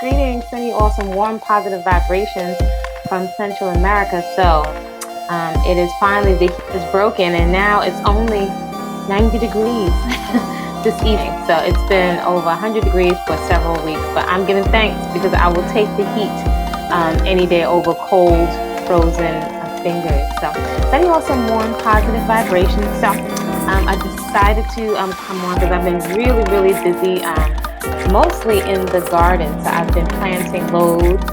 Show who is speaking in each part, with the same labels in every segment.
Speaker 1: Greetings, sending you all some warm, positive vibrations from Central America. So, it is finally, the heat is broken, and now it's only 90 degrees this evening. So it's been over 100 degrees for several weeks, but I'm giving thanks because I will take the heat any day over cold, frozen fingers. So sending you all some warm, positive vibrations. So I decided to come on because I've been really, really busy. Mostly in the garden. So I've been planting loads.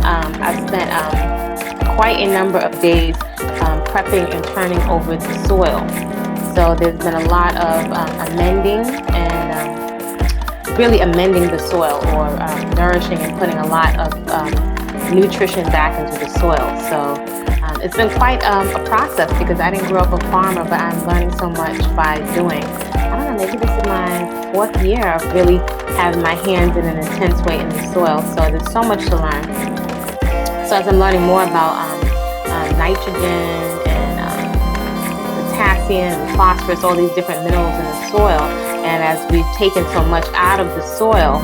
Speaker 1: I've spent quite a number of days prepping and turning over the soil. So there's been a lot of amending and really amending the soil, or nourishing and putting a lot of nutrition back into the soil. So it's been quite a process because I didn't grow up a farmer, but I'm learning so much by doing. I don't know, maybe this is my 4th year of really having my hands in an intense way in the soil. So there's so much to learn. So as I'm learning more about nitrogen and potassium and phosphorus, all these different minerals in the soil, and as we've taken so much out of the soil,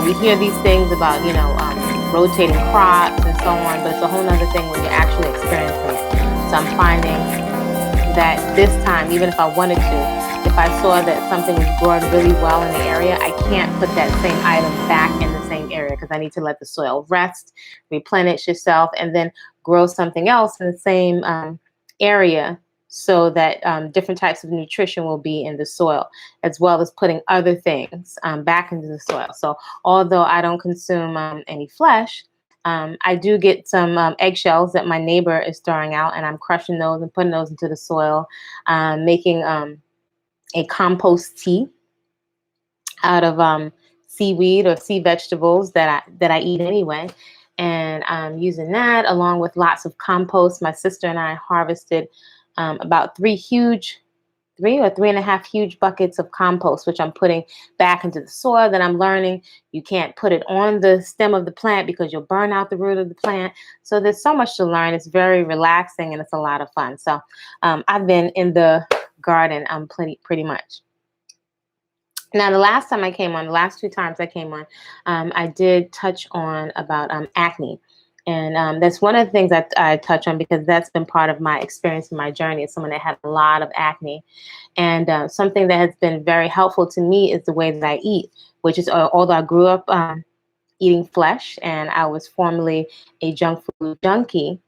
Speaker 1: we hear these things about, rotating crops and so on, but it's a whole other thing when you're actually experiencing it. So I'm finding that this time, even if I wanted to, if I saw that something was growing really well in the area, I can't put that same item back in the same area because I need to let the soil rest, replenish itself, and then grow something else in the same area so that different types of nutrition will be in the soil, as well as putting other things back into the soil. So although I don't consume any flesh, I do get some eggshells that my neighbor is throwing out, and I'm crushing those and putting those into the soil, making a compost tea out of seaweed or sea vegetables that I eat anyway, and using that along with lots of compost. My sister and I harvested about 3 or 3.5 huge buckets of compost, which I'm putting back into the soil. That I'm learning you can't put it on the stem of the plant because you'll burn out the root of the plant. So there's so much to learn. It's very relaxing and it's a lot of fun. So I've been in the garden pretty much. Now, the last time I came on, the last 2 times I came on, I did touch on about acne. And that's one of the things that I touch on because that's been part of my experience in my journey as someone that had a lot of acne. And something that has been very helpful to me is the way that I eat, which is although I grew up eating flesh and I was formerly a junk food junkie,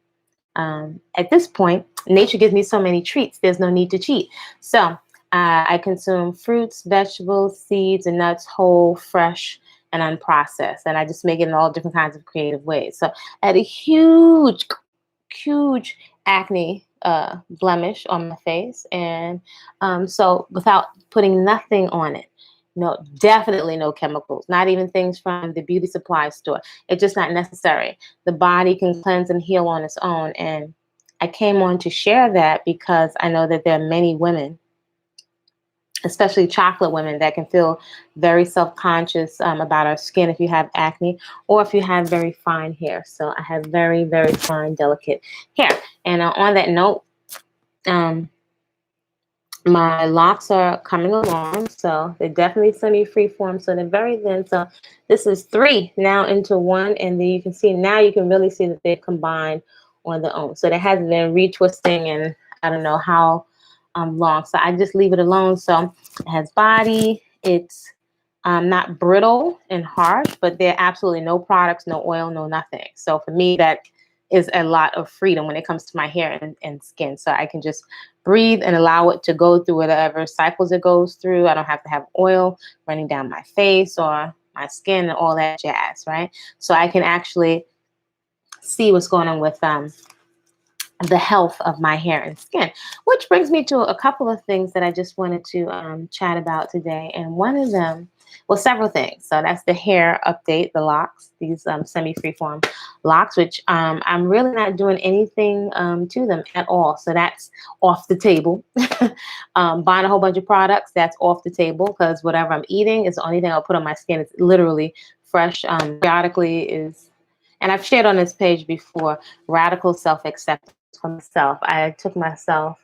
Speaker 1: at this point, nature gives me so many treats, there's no need to cheat. So I consume fruits, vegetables, seeds, and nuts, whole, fresh, and unprocessed. And I just make it in all different kinds of creative ways. So I had a huge acne blemish on my face. And so without putting nothing on it, no, definitely no chemicals, not even things from the beauty supply store. It's just not necessary. The body can cleanse and heal on its own. And I came on to share that because I know that there are many women, especially chocolate women, that can feel very self-conscious about our skin if you have acne or if you have very fine hair. So I have very, very fine, delicate hair. And on that note, my locks are coming along, so they're definitely semi-free form, so they're very thin. So this is 3 now into 1, and then you can see, now you can really see that they're combined on their own. So there hasn't been retwisting and I don't know how long. So I just leave it alone. So it has body. It's not brittle and harsh, but there are absolutely no products, no oil, no nothing. So for me, that is a lot of freedom when it comes to my hair and skin. So I can just breathe and allow it to go through whatever cycles it goes through. I don't have to have oil running down my face or my skin and all that jazz, right? So I can actually see what's going on with the health of my hair and skin, which brings me to a couple of things that I just wanted to chat about today. And one of them, well, several things. So that's the hair update, the locks, these semi-freeform locks, which I'm really not doing anything to them at all. So that's off the table. Buying a whole bunch of products, that's off the table because whatever I'm eating is the only thing I'll put on my skin. It's literally fresh. Periodically is, and I've shared on this page before, radical self-acceptance for myself. I took myself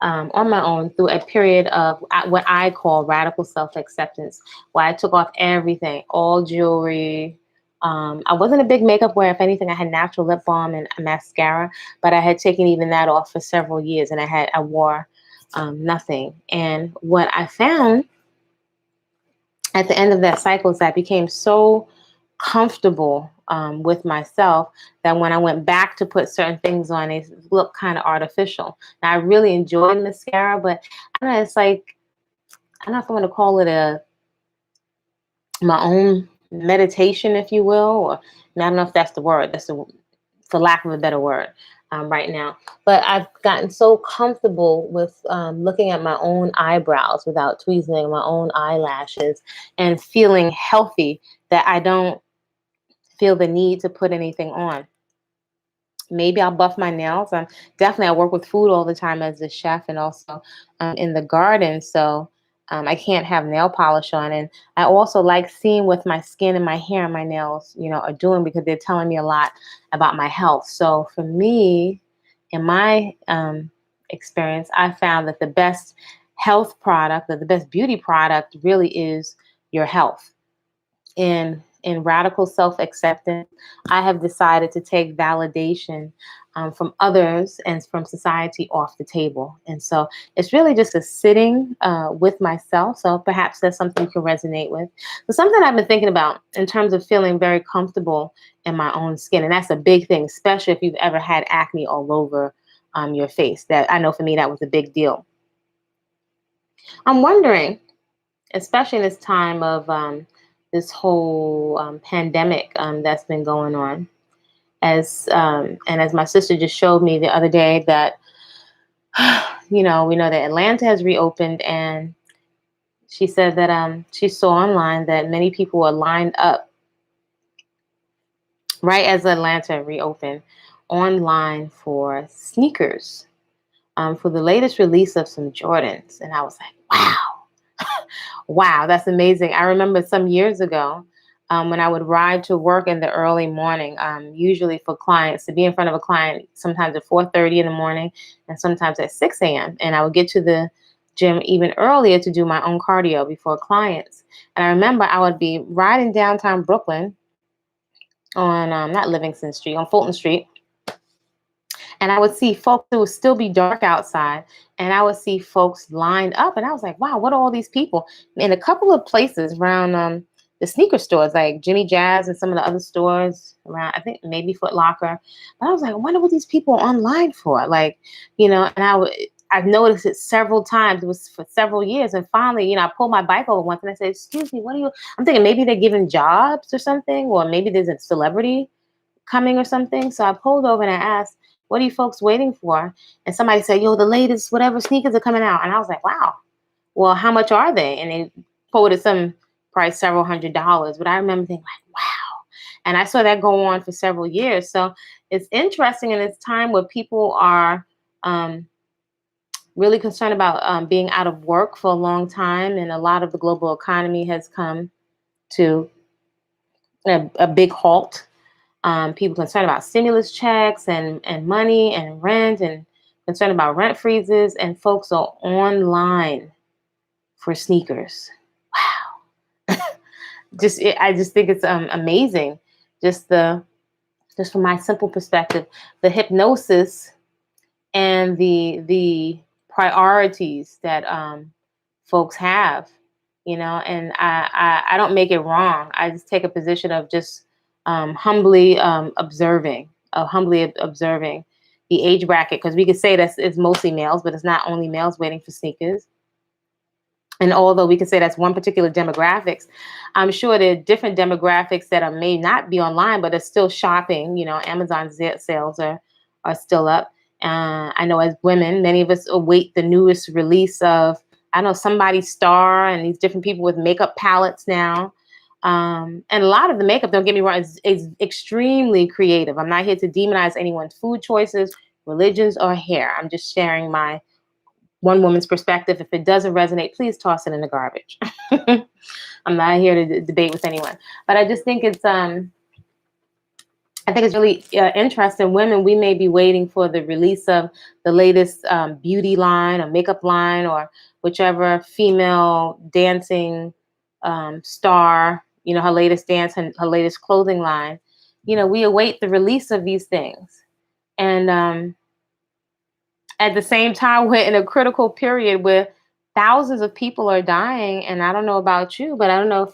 Speaker 1: on my own through a period of what I call radical self-acceptance, where I took off everything, all jewelry, I wasn't a big makeup wearer. If anything, I had natural lip balm and a mascara, but I had taken even that off for several years, and I wore nothing. And what I found at the end of that cycle is I became so comfortable with myself that when I went back to put certain things on, it looked kind of artificial. Now, I really enjoyed mascara, but I don't know, it's like, I don't know if I want to call it my own meditation, if you will, or I don't know if that's the word. That's the, for lack of a better word, right now. But I've gotten so comfortable with looking at my own eyebrows without tweezing, my own eyelashes, and feeling healthy that I don't feel the need to put anything on. Maybe I'll buff my nails. Definitely, I work with food all the time as a chef and also in the garden. So I can't have nail polish on. And I also like seeing what my skin and my hair and my nails, are doing because they're telling me a lot about my health. So for me, in my experience, I found that the best health product or the best beauty product really is your health. In radical self-acceptance, I have decided to take validation from others and from society off the table. And so it's really just a sitting with myself. So perhaps that's something you can resonate with. So something I've been thinking about in terms of feeling very comfortable in my own skin. And that's a big thing, especially if you've ever had acne all over your face. That I know for me, that was a big deal. I'm wondering, especially in this time of this whole pandemic that's been going on, and as my sister just showed me the other day that we know that Atlanta has reopened, and she said that she saw online that many people are lined up right as Atlanta reopened online for sneakers for the latest release of some Jordans, and I was like, wow. Wow, that's amazing. I remember some years ago when I would ride to work in the early morning, usually for clients, to be in front of a client sometimes at 4:30 in the morning and sometimes at 6 a.m. And I would get to the gym even earlier to do my own cardio before clients. And I remember I would be riding downtown Brooklyn on not Livingston Street, on Fulton Street, and I would see folks, it would still be dark outside, and I would see folks lined up, and I was like, wow, what are all these people? In a couple of places around the sneaker stores, like Jimmy Jazz and some of the other stores around, I think maybe Foot Locker. But I was like, I wonder what these people are online for. Like, and I've noticed it several times. It was for several years. And finally, I pulled my bike over once and I said, excuse me, what are you? I'm thinking maybe they're giving jobs or something, or maybe there's a celebrity coming or something. So I pulled over and I asked, what are you folks waiting for? And somebody said, yo, the latest whatever sneakers are coming out. And I was like, wow, well, how much are they? And they quoted some price, several $100s. But I remember thinking like, wow. And I saw that go on for several years. So it's interesting in this time where people are really concerned about being out of work for a long time. And a lot of the global economy has come to a big halt. People concerned about stimulus checks and money and rent and concerned about rent freezes, and folks are online for sneakers. Wow. I just think it's amazing. Just from my simple perspective, the hypnosis and the priorities that folks have, and I don't make it wrong. I just take a position of just humbly observing the age bracket, because we could say that it's mostly males, but it's not only males waiting for sneakers. And although we can say that's one particular demographics, I'm sure there are different demographics that may not be online, but are still shopping. Amazon sales are still up. I know as women, many of us await the newest release of, I know, somebody's star and these different people with makeup palettes now. And a lot of the makeup, don't get me wrong, is extremely creative. I'm not here to demonize anyone's food choices, religions, or hair. I'm just sharing my one woman's perspective. If it doesn't resonate, please toss it in the garbage. I'm not here to debate with anyone, but I just think I think it's really interesting. Women, we may be waiting for the release of the latest beauty line or makeup line or whichever female dancing star her latest dance and her latest clothing line. We await the release of these things. And at the same time, we're in a critical period where thousands of people are dying. And I don't know about you, but I don't know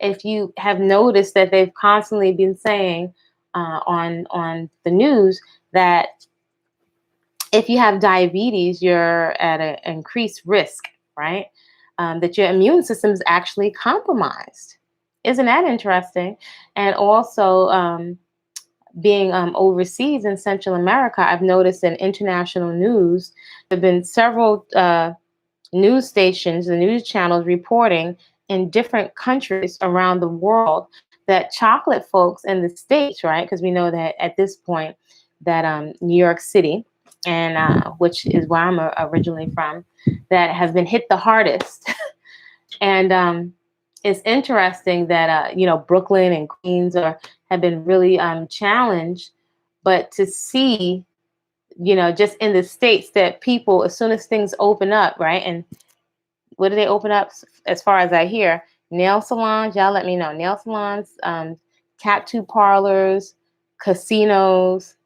Speaker 1: if you have noticed that they've constantly been saying on the news that if you have diabetes, you're at an increased risk, right? That your immune system is actually compromised. Isn't that interesting? And also, being overseas in Central America, I've noticed in international news, there have been several news stations and news channels reporting in different countries around the world that chocolate folks in the States, right? Because we know that at this point that New York City, and which is where I'm originally from, that have been hit the hardest. And it's interesting that Brooklyn and Queens have been really challenged, but to see just in the States that people, as soon as things open up, right? And what do they open up as far as I hear? Nail salons, y'all let me know. Nail salons, tattoo parlors, casinos.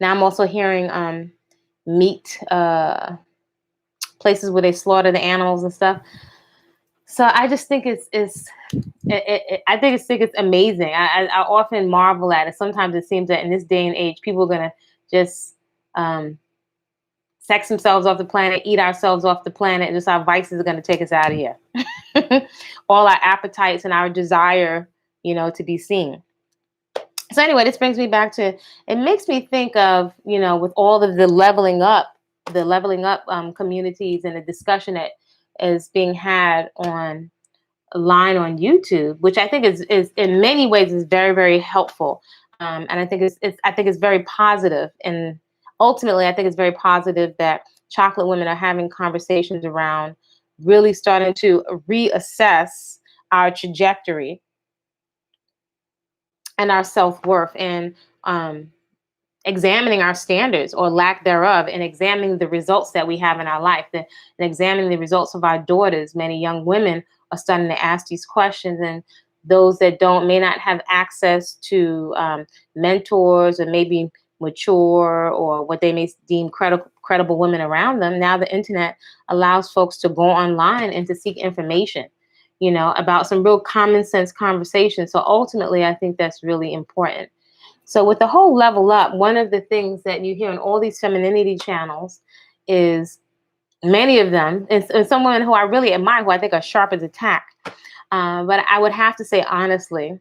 Speaker 1: Now I'm also hearing meat places where they slaughter the animals and stuff. So I just think I think it's amazing. I often marvel at it. Sometimes it seems that in this day and age, people are gonna just sex themselves off the planet, eat ourselves off the planet, and just our vices are gonna take us out of here. All our appetites and our desire, to be seen. So anyway, this brings me back to, it makes me think of, with all of the leveling up communities and the discussion that is being had on on YouTube, which I think is in many ways is very, very helpful. And I think it's very positive. And ultimately, I think it's very positive that chocolate women are having conversations around really starting to reassess our trajectory and our self-worth, and examining our standards or lack thereof, and examining the results that we have in our life, and examining the results of our daughters. Many young women are starting to ask these questions, and those that may not have access to mentors, or maybe mature, or what they may deem credible women around them. Now the internet allows folks to go online and to seek information, about some real common sense conversations. So ultimately, I think that's really important. So with the whole level up, one of the things that you hear on all these femininity channels is, many of them, and someone who I really admire, who I think are sharp as a tack. But I would have to say honestly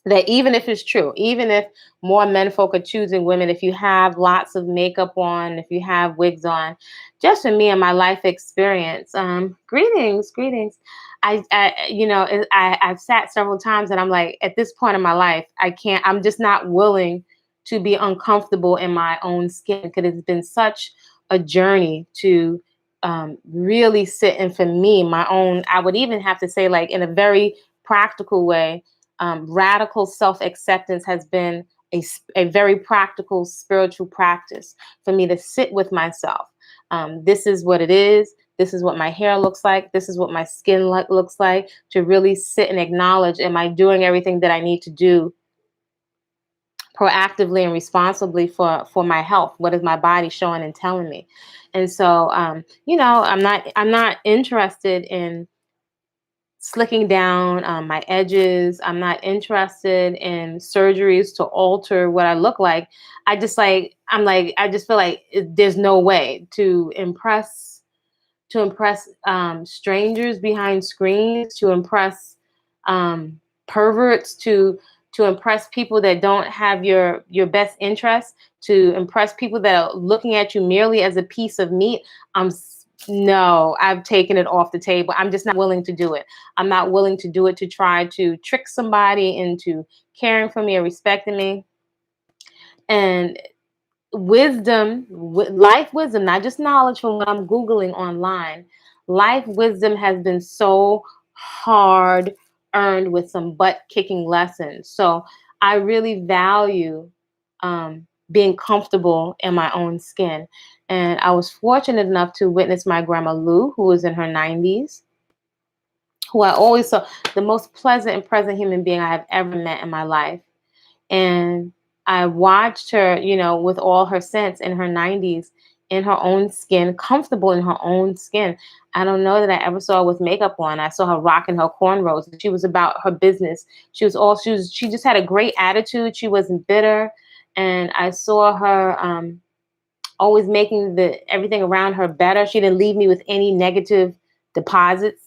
Speaker 1: that even if it's true, even if more men folk are choosing women, if you have lots of makeup on, if you have wigs on, just for me and my life experience, greetings. I've sat several times and I'm like, at this point in my life, I'm just not willing to be uncomfortable in my own skin, because it's been such a journey to really sit. And for me, my own, I would even have to say, like, in a very practical way, radical self-acceptance has been a very practical spiritual practice for me to sit with myself. This is what it is. This is what my hair looks like. This is what my skin looks like. To really sit and acknowledge, am I doing everything that I need to do proactively and responsibly for my health? What is my body showing and telling me? And so, I'm not interested in slicking down my edges. I'm not interested in surgeries to alter what I look like. I just feel like there's no way to impress strangers behind screens, to impress perverts, to impress people that don't have your best interests, to impress people that are looking at you merely as a piece of meat. No, I've taken it off the table. I'm just not willing to do it. I'm not willing to do it to try to trick somebody into caring for me or respecting me. And life wisdom, not just knowledge from what I'm Googling online, life wisdom has been so hard earned with some butt kicking lessons. So I really value being comfortable in my own skin. And I was fortunate enough to witness my grandma Lou, who was in her 90s, who I always saw, the most pleasant and present human being I have ever met in my life. And I watched her, you know, with all her sense in her 90s, in her own skin, comfortable in her own skin. I don't know that I ever saw her with makeup on. I saw her rocking her cornrows. She was about her business. She just had a great attitude. She wasn't bitter. And I saw her always making everything around her better. She didn't leave me with any negative deposits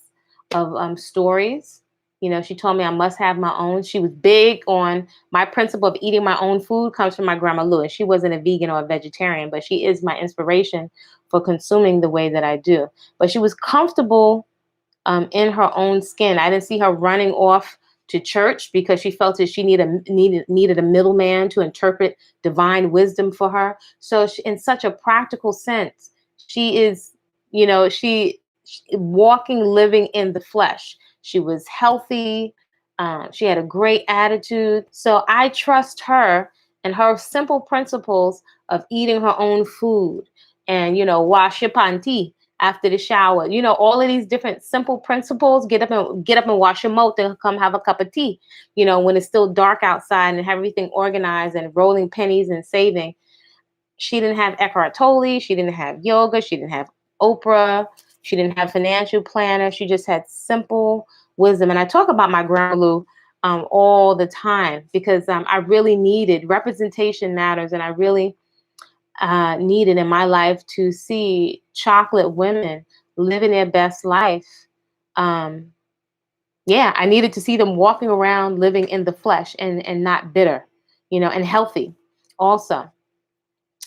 Speaker 1: of stories. You know, she told me I must have my own. She was big on my principle of eating my own food comes from my grandma Lou. And she wasn't a vegan or a vegetarian, but she is my inspiration for consuming the way that I do. But she was comfortable in her own skin. I didn't see her running off to church because she felt that she needed a middleman to interpret divine wisdom for her. So in such a practical sense, she is, you know, she walking, living in the flesh. She was healthy. She had a great attitude. So I trust her and her simple principles of eating her own food and, you know, wash your panty after the shower. You know, all of these different simple principles. Get up and wash your mouth and come have a cup of tea. You know, when it's still dark outside and have everything organized and rolling pennies and saving. She didn't have Eckhart Tolle. She didn't have yoga. She didn't have Oprah. She didn't have financial planner. She just had simple wisdom. And I talk about my grandma Lou all the time because I really needed representation matters, and I really needed in my life to see chocolate women living their best life. Um, yeah, I needed to see them walking around living in the flesh and not bitter, you know, and healthy also.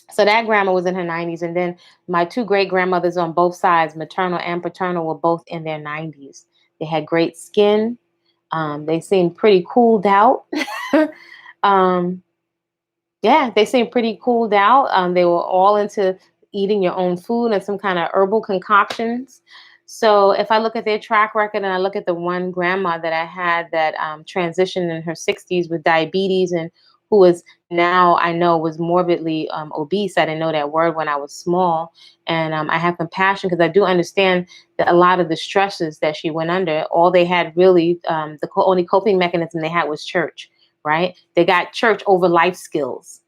Speaker 1: So that grandma was in her 90s. And then my two great grandmothers on both sides, maternal and paternal, were both in their 90s. They had great skin. They seemed pretty cooled out. um, yeah, they seemed pretty cooled out. They were all into eating your own food and some kind of herbal concoctions. So if I look at their track record and I look at the one grandma that I had that transitioned in her 60s with diabetes and who was now I know was morbidly obese. I didn't know that word when I was small. And I have compassion because I do understand that a lot of the stresses that she went under, all they had really, only coping mechanism they had was church, right? They got church over life skills,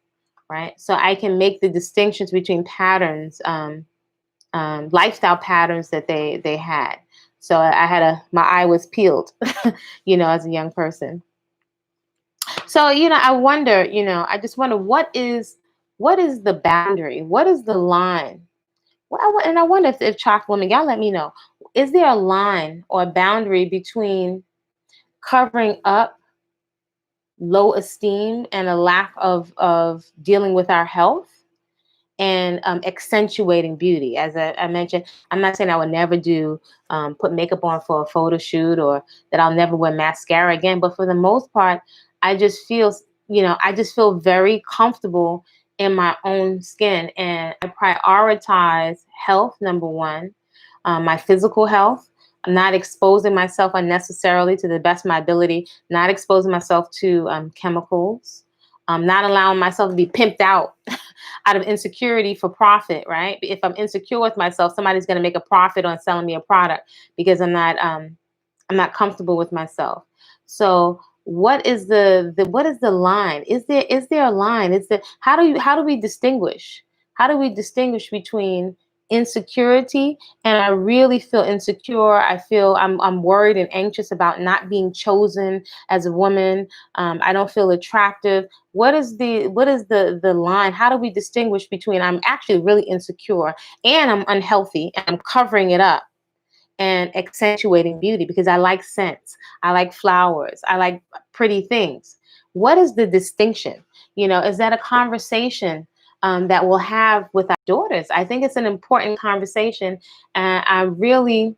Speaker 1: right? So I can make the distinctions between patterns, lifestyle patterns that they had. So I had my eye was peeled, you know, as a young person. So, you know, I wonder, you know, I just wonder what is the boundary? What is the line? And I wonder if chocolate women, y'all let me know. Is there a line or a boundary between covering up low esteem and a lack of dealing with our health and accentuating beauty? As I mentioned, I'm not saying I would never put makeup on for a photo shoot or that I'll never wear mascara again. But for the most part, I just feel, you know, I just feel very comfortable in my own skin. And I prioritize health, number one, my physical health. I'm not exposing myself unnecessarily to the best of my ability, not exposing myself to chemicals, not allowing myself to be pimped out out of insecurity for profit, right? If I'm insecure with myself, somebody's going to make a profit on selling me a product because I'm not comfortable with myself. So what is what is the line? Is there a line? How do we distinguish? How do we distinguish between insecurity and I really feel insecure? I feel I'm worried and anxious about not being chosen as a woman. I don't feel attractive. What is the line? How do we distinguish between I'm actually really insecure and I'm unhealthy and I'm covering it up and accentuating beauty because I like scents, I like flowers, I like pretty things? What is the distinction? You know, is that a conversation that we'll have with our daughters? I think it's an important conversation, and I'm really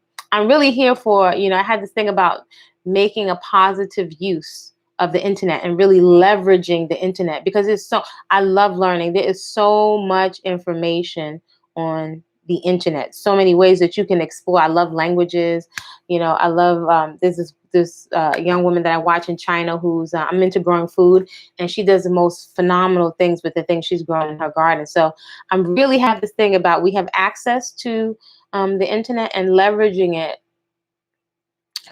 Speaker 1: here for. You know, I had this thing about making a positive use of the internet and really leveraging the internet because I love learning. There is so much information on the internet, so many ways that you can explore. I love languages. You know, I love this young woman that I watch in China who's I'm into growing food, and she does the most phenomenal things with the things she's growing in her garden. So I'm really have this thing about we have access to the internet and leveraging it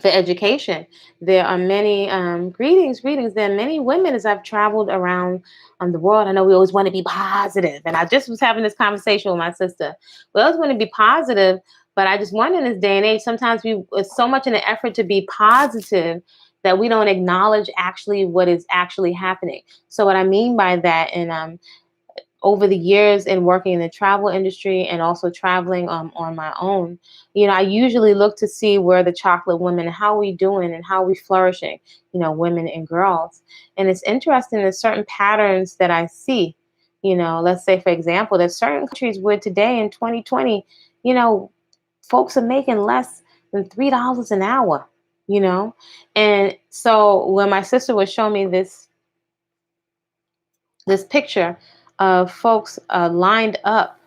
Speaker 1: for education. There are many greetings. There are many women as I've traveled around the world. I know we always want to be positive, and I just was having this conversation with my sister. We always want to be positive, but I just wonder in this day and age, sometimes we it's so much in an effort to be positive that we don't acknowledge actually what is actually happening. So what I mean by that, and over the years in working in the travel industry and also traveling on my own, I usually look to see where the chocolate women, how we doing and how we flourishing, women and girls. And it's interesting, there's certain patterns that I see. Let's say, for example, there's certain countries where today in 2020, you know, folks are making less than $3 an hour, you know? And so when my sister was showing me this picture of folks lined up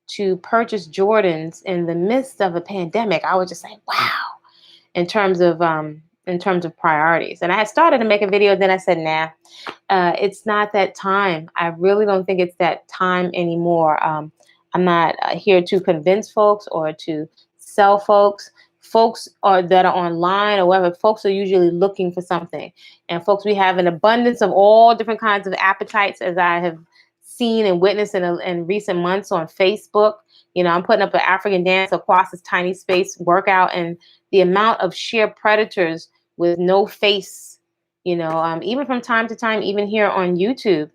Speaker 1: to purchase Jordans in the midst of a pandemic, I was just like, wow, in terms of priorities. And I had started to make a video, then I said, nah, it's not that time. I really don't think it's that time anymore. I'm not here to convince folks or to sell folks. Folks that are online or whatever, folks are usually looking for something. And folks, we have an abundance of all different kinds of appetites, as I have seen and witnessed in recent months on Facebook. I'm putting up an African dance across this tiny space workout, and the amount of sheer predators with no face, even from time to time, even here on YouTube,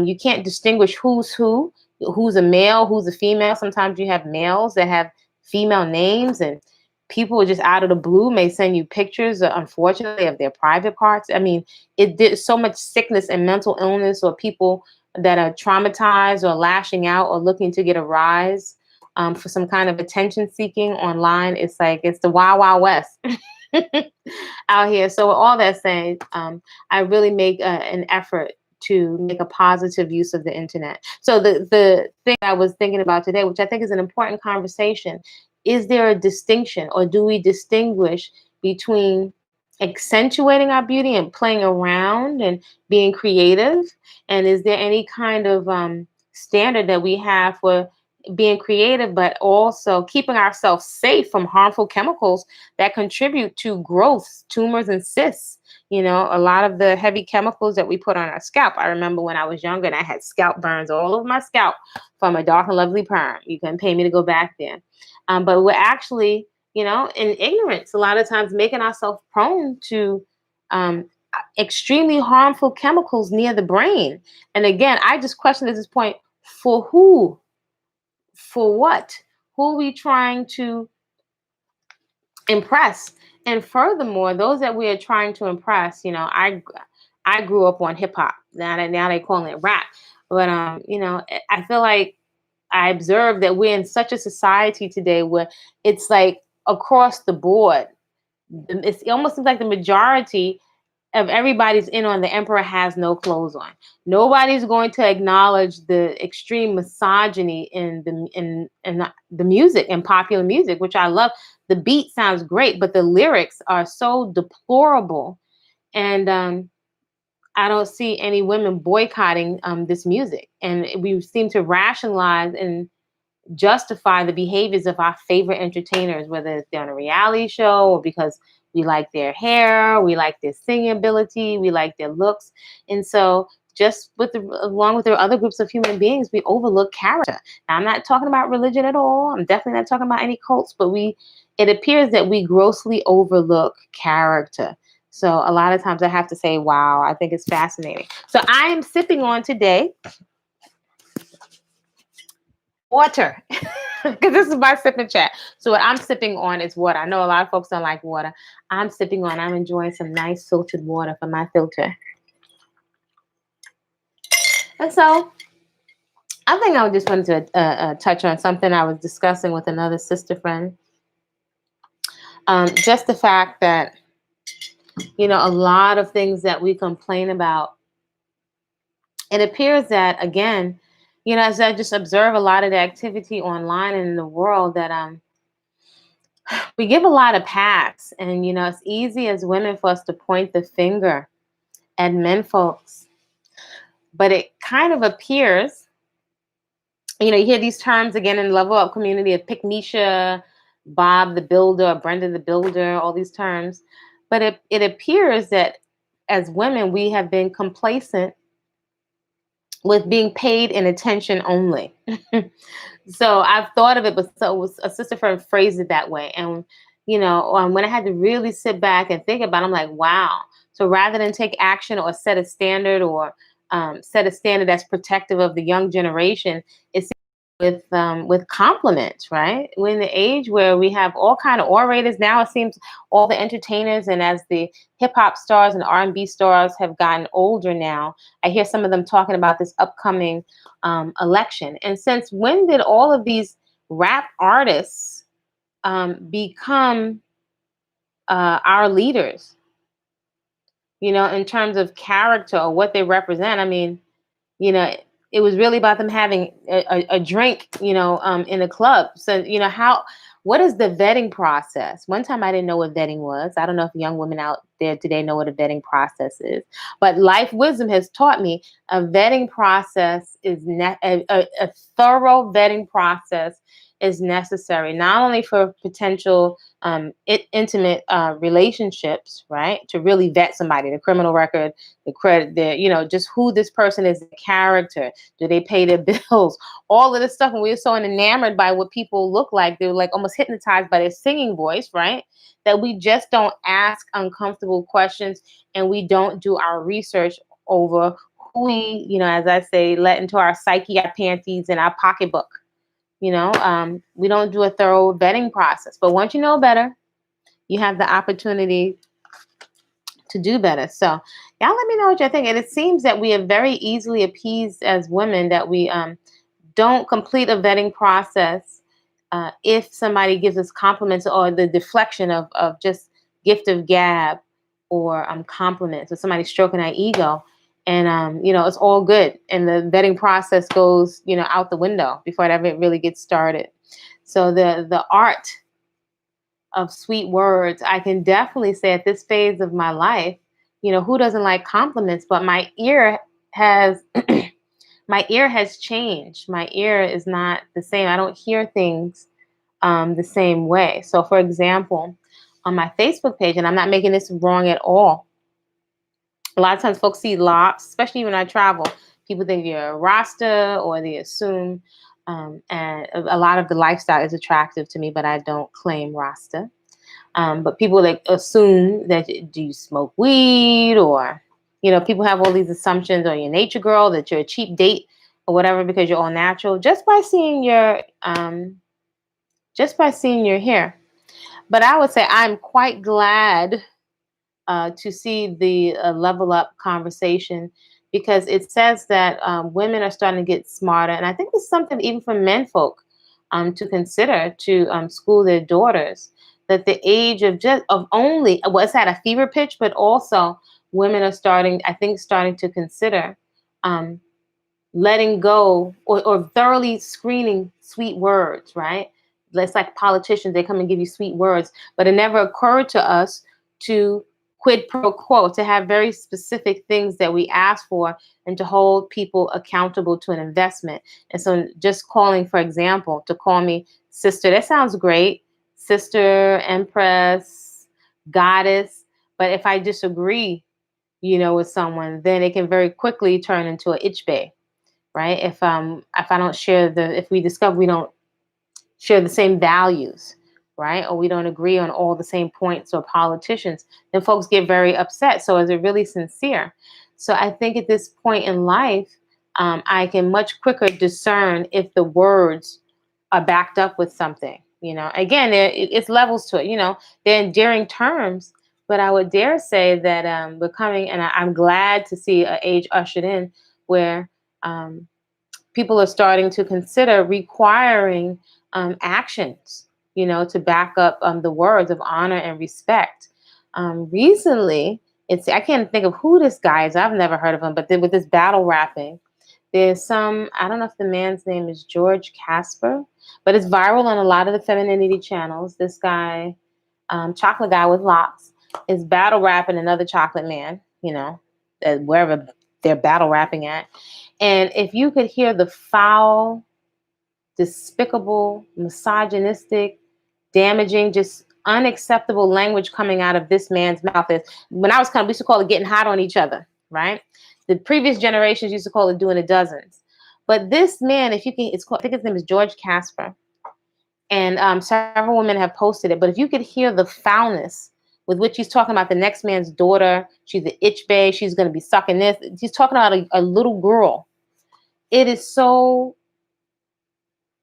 Speaker 1: you can't distinguish who's a male, who's a female. Sometimes you have males that have female names, and people just out of the blue may send you pictures, unfortunately, of their private parts. I mean, it did so much sickness and mental illness, or people that are traumatized or lashing out or looking to get a rise for some kind of attention seeking online. It's like it's the wild, wild west out here. So with all that said, I really make an effort to make a positive use of the internet. So the thing I was thinking about today, which I think is an important conversation, is there a distinction, or do we distinguish between accentuating our beauty and playing around and being creative? And is there any kind of standard that we have for being creative, but also keeping ourselves safe from harmful chemicals that contribute to growth, tumors, and cysts? A lot of the heavy chemicals that we put on our scalp. I remember when I was younger and I had scalp burns all over my scalp from a Dark and Lovely perm. You couldn't pay me to go back there. But we're actually, in ignorance, a lot of times making ourselves prone to extremely harmful chemicals near the brain. And again, I just question at this point, for who? For what? Who are we trying to impress? And furthermore, those that we are trying to impress, I grew up on hip hop. Now they call it rap. But I feel like I observe that we're in such a society today where it's like across the board. It almost seems like the majority of everybody's in on the emperor has no clothes on. Nobody's going to acknowledge the extreme misogyny in the music and popular music, which I love. The beat sounds great, but the lyrics are so deplorable. And I don't see any women boycotting this music. And we seem to rationalize and justify the behaviors of our favorite entertainers, whether they're on a reality show or because we like their hair, we like their singing ability, we like their looks. And so just along with the other groups of human beings, we overlook character. Now, I'm not talking about religion at all. I'm definitely not talking about any cults, but it appears that we grossly overlook character. So a lot of times I have to say, wow, I think it's fascinating. So I am sipping on today water, because this is my sipping chat. So what I'm sipping on is water. I know a lot of folks don't like water. I'm enjoying some nice filtered water from my filter. And so I think I just wanted to touch on something I was discussing with another sister friend. Just the fact that, a lot of things that we complain about, it appears that, again, as I just observe a lot of the activity online and in the world, that we give a lot of pass. And, it's easy as women for us to point the finger at men folks. But it kind of appears, you hear these terms again in the level up community of pick Misha, Bob the Builder, or Brenda the Builder, all these terms. But it appears that as women, we have been complacent with being paid in attention only. So I've thought of it, but so was a sister friend phrased it that way. And, when I had to really sit back and think about it, I'm like, wow. So rather than take action or set a standard or set a standard that's protective of the young generation, it's with compliments, right? We're in the age where we have all kind of orators now. It seems all the entertainers, and as the hip hop stars and R&B stars have gotten older now, I hear some of them talking about this upcoming election. And since when did all of these rap artists become our leaders? In terms of character or what they represent. I mean, you know, it was really about them having a drink, in a club. So, what is the vetting process? One time I didn't know what vetting was. I don't know if young women out there today know what a vetting process is, but life wisdom has taught me a vetting process a thorough vetting process is necessary, not only for potential intimate relationships, right? To really vet somebody, the criminal record, the credit, just who this person is, the character, do they pay their bills, all of this stuff. And we were so enamored by what people look like, they were like almost hypnotized by their singing voice, right? That we just don't ask uncomfortable questions, and we don't do our research over who we, as I say, let into our psyche, our panties, and our pocketbook. We don't do a thorough vetting process. But once you know better, you have the opportunity to do better. So y'all let me know what you think. And it seems that we are very easily appeased as women, that we don't complete a vetting process if somebody gives us compliments, or the deflection of just gift of gab, or compliments, or somebody stroking our ego. And, it's all good. And the vetting process goes, out the window before it ever really gets started. So the art of sweet words, I can definitely say at this phase of my life, who doesn't like compliments? But my ear has my ear has changed. My ear is not the same. I don't hear things the same way. So, for example, on my Facebook page, and I'm not making this wrong at all, a lot of times folks see locks, especially when I travel. People think you're a Rasta, or they assume, and a lot of the lifestyle is attractive to me, but I don't claim Rasta. But people like assume that, do you smoke weed, or, people have all these assumptions, or you're a nature girl, that you're a cheap date or whatever because you're all natural, just by seeing your hair. But I would say I'm quite glad to see the level up conversation, because it says that women are starting to get smarter. And I think it's something even for men folk to consider, to school their daughters, that the age of only, well, it's at a fever pitch, but also women are starting to consider um, letting go, or thoroughly screening sweet words, right? It's like politicians, they come and give you sweet words, but it never occurred to us to quid pro quo, to have very specific things that we ask for, and to hold people accountable to an investment. And so just calling, for example, to call me sister, that sounds great. Sister, empress, goddess. But if I disagree, with someone, then it can very quickly turn into an itch bay, right? If I don't if we discover we don't share the same values, right? Or we don't agree on all the same points, or politicians, then folks get very upset. So is it really sincere? So I think at this point in life, I can much quicker discern if the words are backed up with something. Again, it's levels to it. They're endearing terms, but I would dare say that we're coming, and I'm glad to see an age ushered in where people are starting to consider requiring actions, to back up the words of honor and respect. Recently, I can't think of who this guy is. I've never heard of him, but with this battle rapping, there's I don't know if the man's name is George Casper, but it's viral on a lot of the femininity channels. This guy, chocolate guy with locks, is battle rapping another chocolate man, wherever they're battle rapping at. And if you could hear the foul, despicable, misogynistic, damaging, just unacceptable language coming out of this man's mouth. Is when I was coming, we used to call it getting hot on each other, right? The previous generations used to call it doing the dozens. But this man, if you can, it's called, I think his name is George Casper, and several women have posted it. But if you could hear the foulness with which he's talking about the next man's daughter, she's the itch bae, she's going to be sucking this. He's talking about a little girl. It is so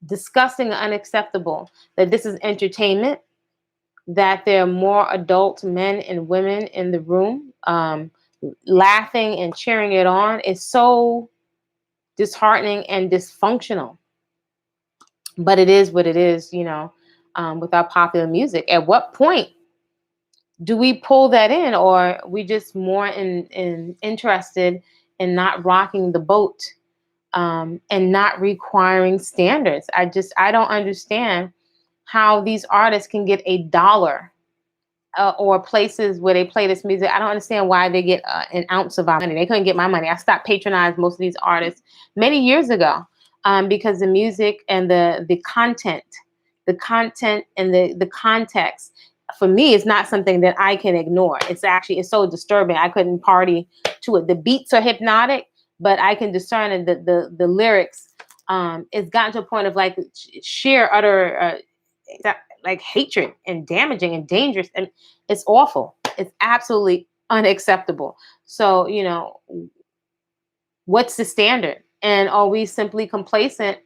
Speaker 1: disgusting and unacceptable that this is entertainment, that there are more adult men and women in the room laughing and cheering it on. Is so disheartening and dysfunctional. But it is what it is, with our popular music. At what point do we pull that in, or we just more interested in not rocking the boat, and not requiring standards? I don't understand how these artists can get $1, or places where they play this music. I don't understand why they get an ounce of our money. They couldn't get my money. I stopped patronizing most of these artists many years ago, because the music and the content and the context, for me, is not something that I can ignore. It's so disturbing. I couldn't party to it. The beats are hypnotic, but I can discern the lyrics. It's gotten to a point of like sheer utter like hatred and damaging and dangerous, and it's awful. It's absolutely unacceptable. So, what's the standard? And are we simply complacent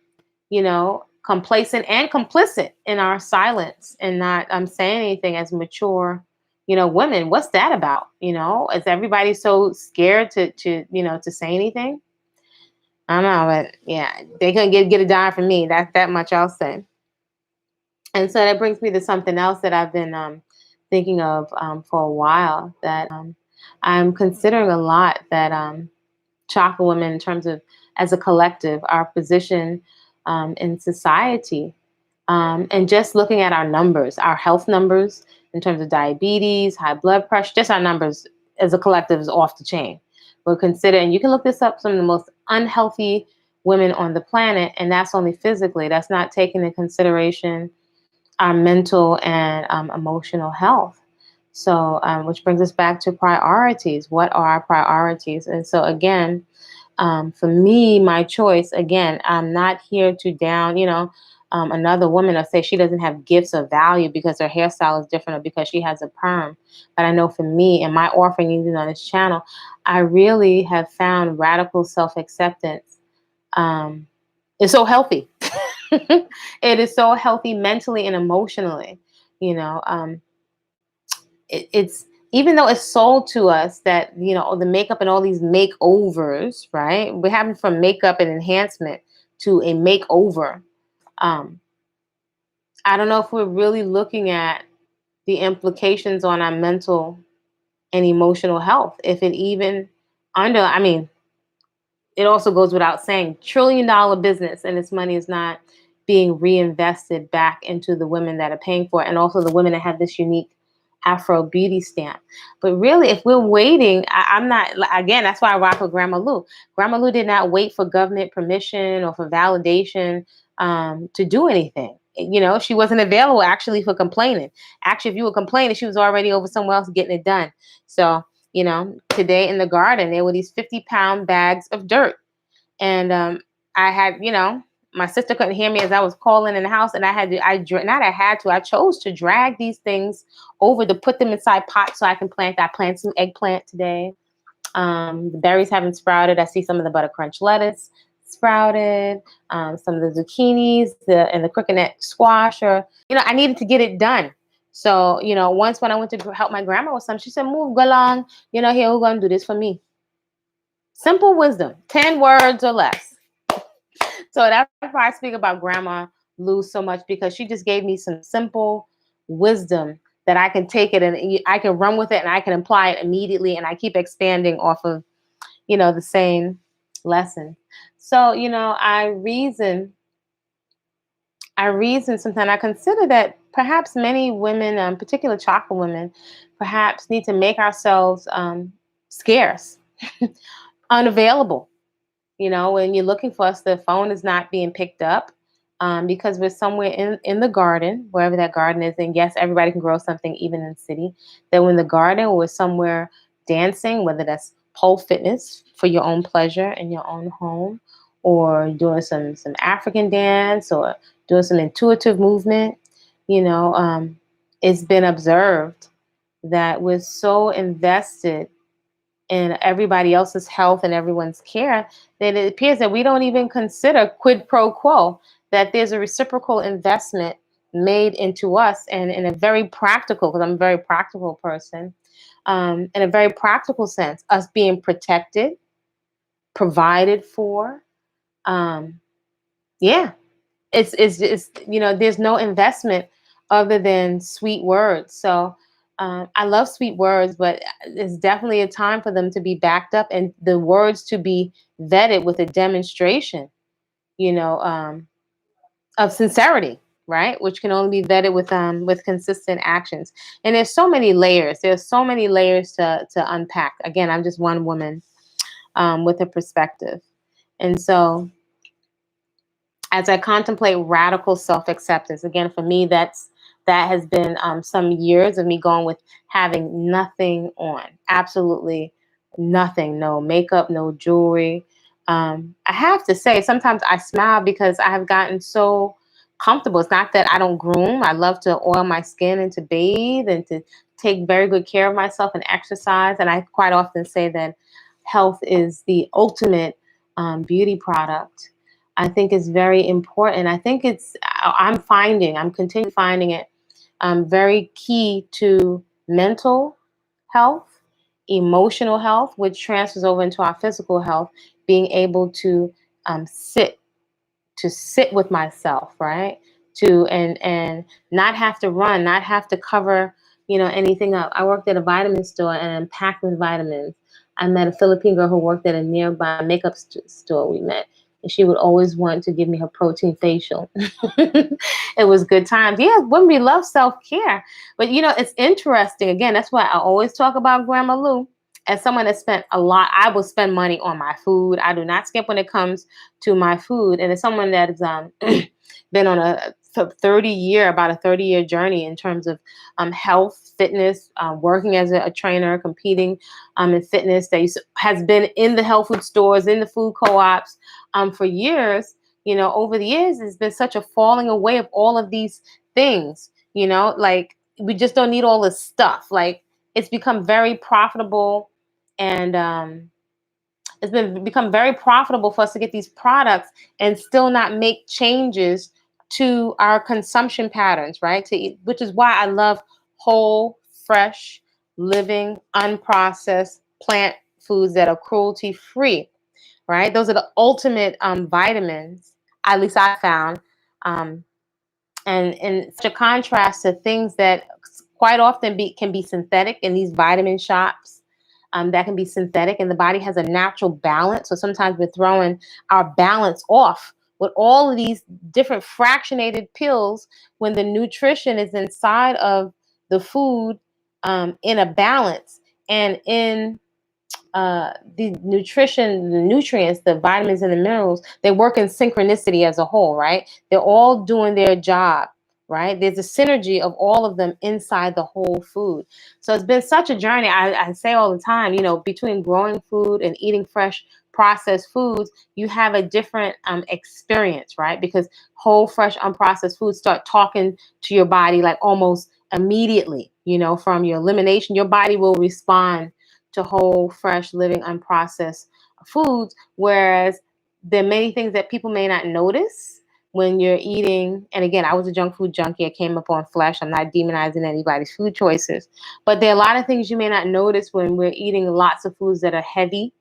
Speaker 1: and complicit in our silence and not saying anything as mature, women? What's that about? Is everybody so scared to say anything? I don't know, but yeah, they couldn't get a dime from me. That much I'll say. And so that brings me to something else that I've been thinking of for a while, that I'm considering a lot, that chocolate women, in terms of as a collective, our position in society, and just looking at our numbers, our health numbers in terms of diabetes, high blood pressure, just our numbers as a collective is off the chain. We're considering, you can look this up, some of the most unhealthy women on the planet, and that's only physically. That's not taking into consideration our mental and emotional health. So, which brings us back to priorities. What are our priorities? And so, again, for me, my choice, again, I'm not here to down, another woman, or say she doesn't have gifts of value because her hairstyle is different or because she has a perm. But I know for me and my offering, even on this channel, I really have found radical self-acceptance. It's so healthy. It is so healthy mentally and emotionally. It's, even though it's sold to us that the makeup and all these makeovers, right? We're having from makeup and enhancement to a makeover. I don't know if we're really looking at the implications on our mental and emotional health. If it even it also goes without saying, $1 trillion business, and this money is not being reinvested back into the women that are paying for it, and also the women that have this unique Afro beauty stamp. But really, if we're waiting, I'm not, again, that's why I rock with Grandma Lou. Grandma Lou did not wait for government permission or for validation to do anything. She wasn't available actually for complaining. Actually, if you were complaining, she was already over somewhere else getting it done. So, today in the garden, there were these 50-pound bags of dirt. And I had, my sister couldn't hear me as I was calling in the house, and I chose to drag these things over to put them inside pots so I can plant. I planted some eggplant today. The berries haven't sprouted. I see some of the butter crunch lettuce sprouted, some of the zucchinis, and the crooked squash. Or, I needed to get it done. So, once when I went to help my grandma with something, she said, "Move, go along. Here, we're going to do this for me." Simple wisdom, 10 words or less. So that's why I speak about Grandma Lou so much, because she just gave me some simple wisdom that I can take it and I can run with it and I can apply it immediately, and I keep expanding off of, the same lesson. So, I reason sometimes. I consider that perhaps many women, particular chocolate women, perhaps need to make ourselves scarce, unavailable. When you're looking for us, the phone is not being picked up. because we're somewhere in the garden, wherever that garden is. And yes, everybody can grow something, even in the city. That we're in the garden or we're somewhere dancing, whether that's pole fitness for your own pleasure in your own home, or doing some African dance, or doing some intuitive movement. You know, it's been observed that we're so invested in everybody else's health and everyone's care, then it appears that we don't even consider quid pro quo, that there's a reciprocal investment made into us, and in a very practical, because I'm a very practical person, in a very practical sense, us being protected, provided for. Um, yeah, it's there's no investment other than sweet words. So I love sweet words, but it's definitely a time for them to be backed up and the words to be vetted with a demonstration, you know, of sincerity, right? Which can only be vetted with consistent actions. And there's so many layers. There's so many layers to unpack. Again, I'm just one woman with a perspective, and so as I contemplate radical self-acceptance, again, for me, that has been some years of me going with having nothing on, absolutely nothing, no makeup, no jewelry. I have to say, sometimes I smile because I have gotten so comfortable. It's not that I don't groom. I love to oil my skin and to bathe and to take very good care of myself and exercise. And I quite often say that health is the ultimate beauty product. I think is very important. I think I'm continuing finding it very key to mental health, emotional health, which transfers over into our physical health, being able um, sit sit with myself, right? And not have to run, not have to cover, anything up. I worked at a vitamin store and I'm packed with vitamins. I met a Philippine girl who worked at a nearby makeup store we met. And she would always want to give me her protein facial. It was good times. Yeah, women, we love self-care. But it's interesting. Again, that's why I always talk about Grandma Lou. As someone that spent a lot, I will spend money on my food. I do not skip when it comes to my food. And as someone that has been on about a 30-year journey in terms of health, fitness, working as a trainer, competing in fitness, has been in the health food stores, in the food co-ops for years. Over the years, it's been such a falling away of all of these things. Like we just don't need all this stuff. Like it's become very profitable, and become very profitable for us to get these products and still not make changes to our consumption patterns, right? Which is why I love whole, fresh, living, unprocessed plant foods that are cruelty free, right? Those are the ultimate vitamins, at least I found. Um, and in such a contrast to things that quite often can be synthetic in these vitamin shops, that can be synthetic, and the body has a natural balance. So sometimes we're throwing our balance off with all of these different fractionated pills when the nutrition is inside of the food, in a balance, and in the nutrition, the nutrients, the vitamins and the minerals, they work in synchronicity as a whole, right? They're all doing their job, right? There's a synergy of all of them inside the whole food. So it's been such a journey. I say all the time, between growing food and eating fresh processed foods, you have a different experience, right? Because whole, fresh, unprocessed foods start talking to your body like almost immediately, from your elimination, your body will respond to whole, fresh, living, unprocessed foods. Whereas there are many things that people may not notice when you're eating. And again, I was a junk food junkie. I came up on flesh. I'm not demonizing anybody's food choices. But there are a lot of things you may not notice when we're eating lots of foods that are heavy,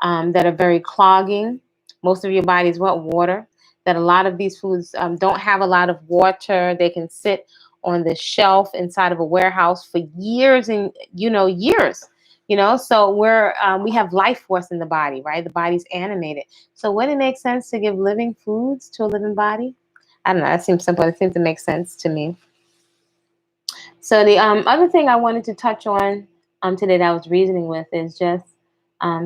Speaker 1: that are very clogging. Most of your body's want water. That a lot of these foods don't have a lot of water. They can sit on the shelf inside of a warehouse for years and years. So we have life force in the body, right? The body's animated. So would it make sense to give living foods to a living body? I don't know. That seems simple. It seems to make sense to me. So the other thing I wanted to touch on today that I was reasoning with is just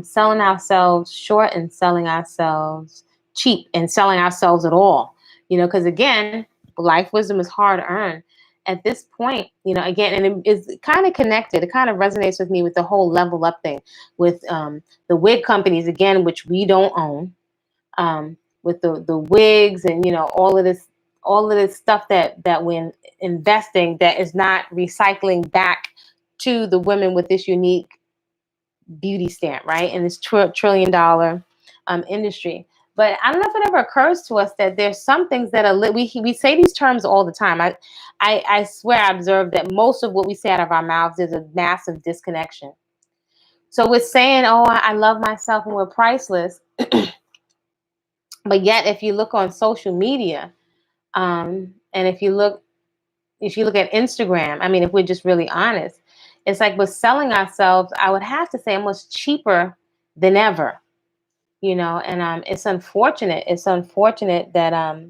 Speaker 1: selling ourselves short and selling ourselves cheap and selling ourselves at all. because again, life wisdom is hard earned. At this point, again, and it is kind of connected. It kind of resonates with me with the whole level up thing with the wig companies, again, which we don't own, with the wigs and all of this stuff that when investing, that is not recycling back to the women with this unique beauty stamp, right? In this trillion dollar industry. But I don't know if it ever occurs to us that there's some things that are we say these terms all the time. I swear I observed that most of what we say out of our mouths is a massive disconnection. So we're saying, oh, I love myself and we're priceless. But yet, if you look on social media, and if you look at Instagram, I mean, if we're just really honest, it's like we're selling ourselves, I would have to say, almost cheaper than ever. And it's unfortunate. It's unfortunate that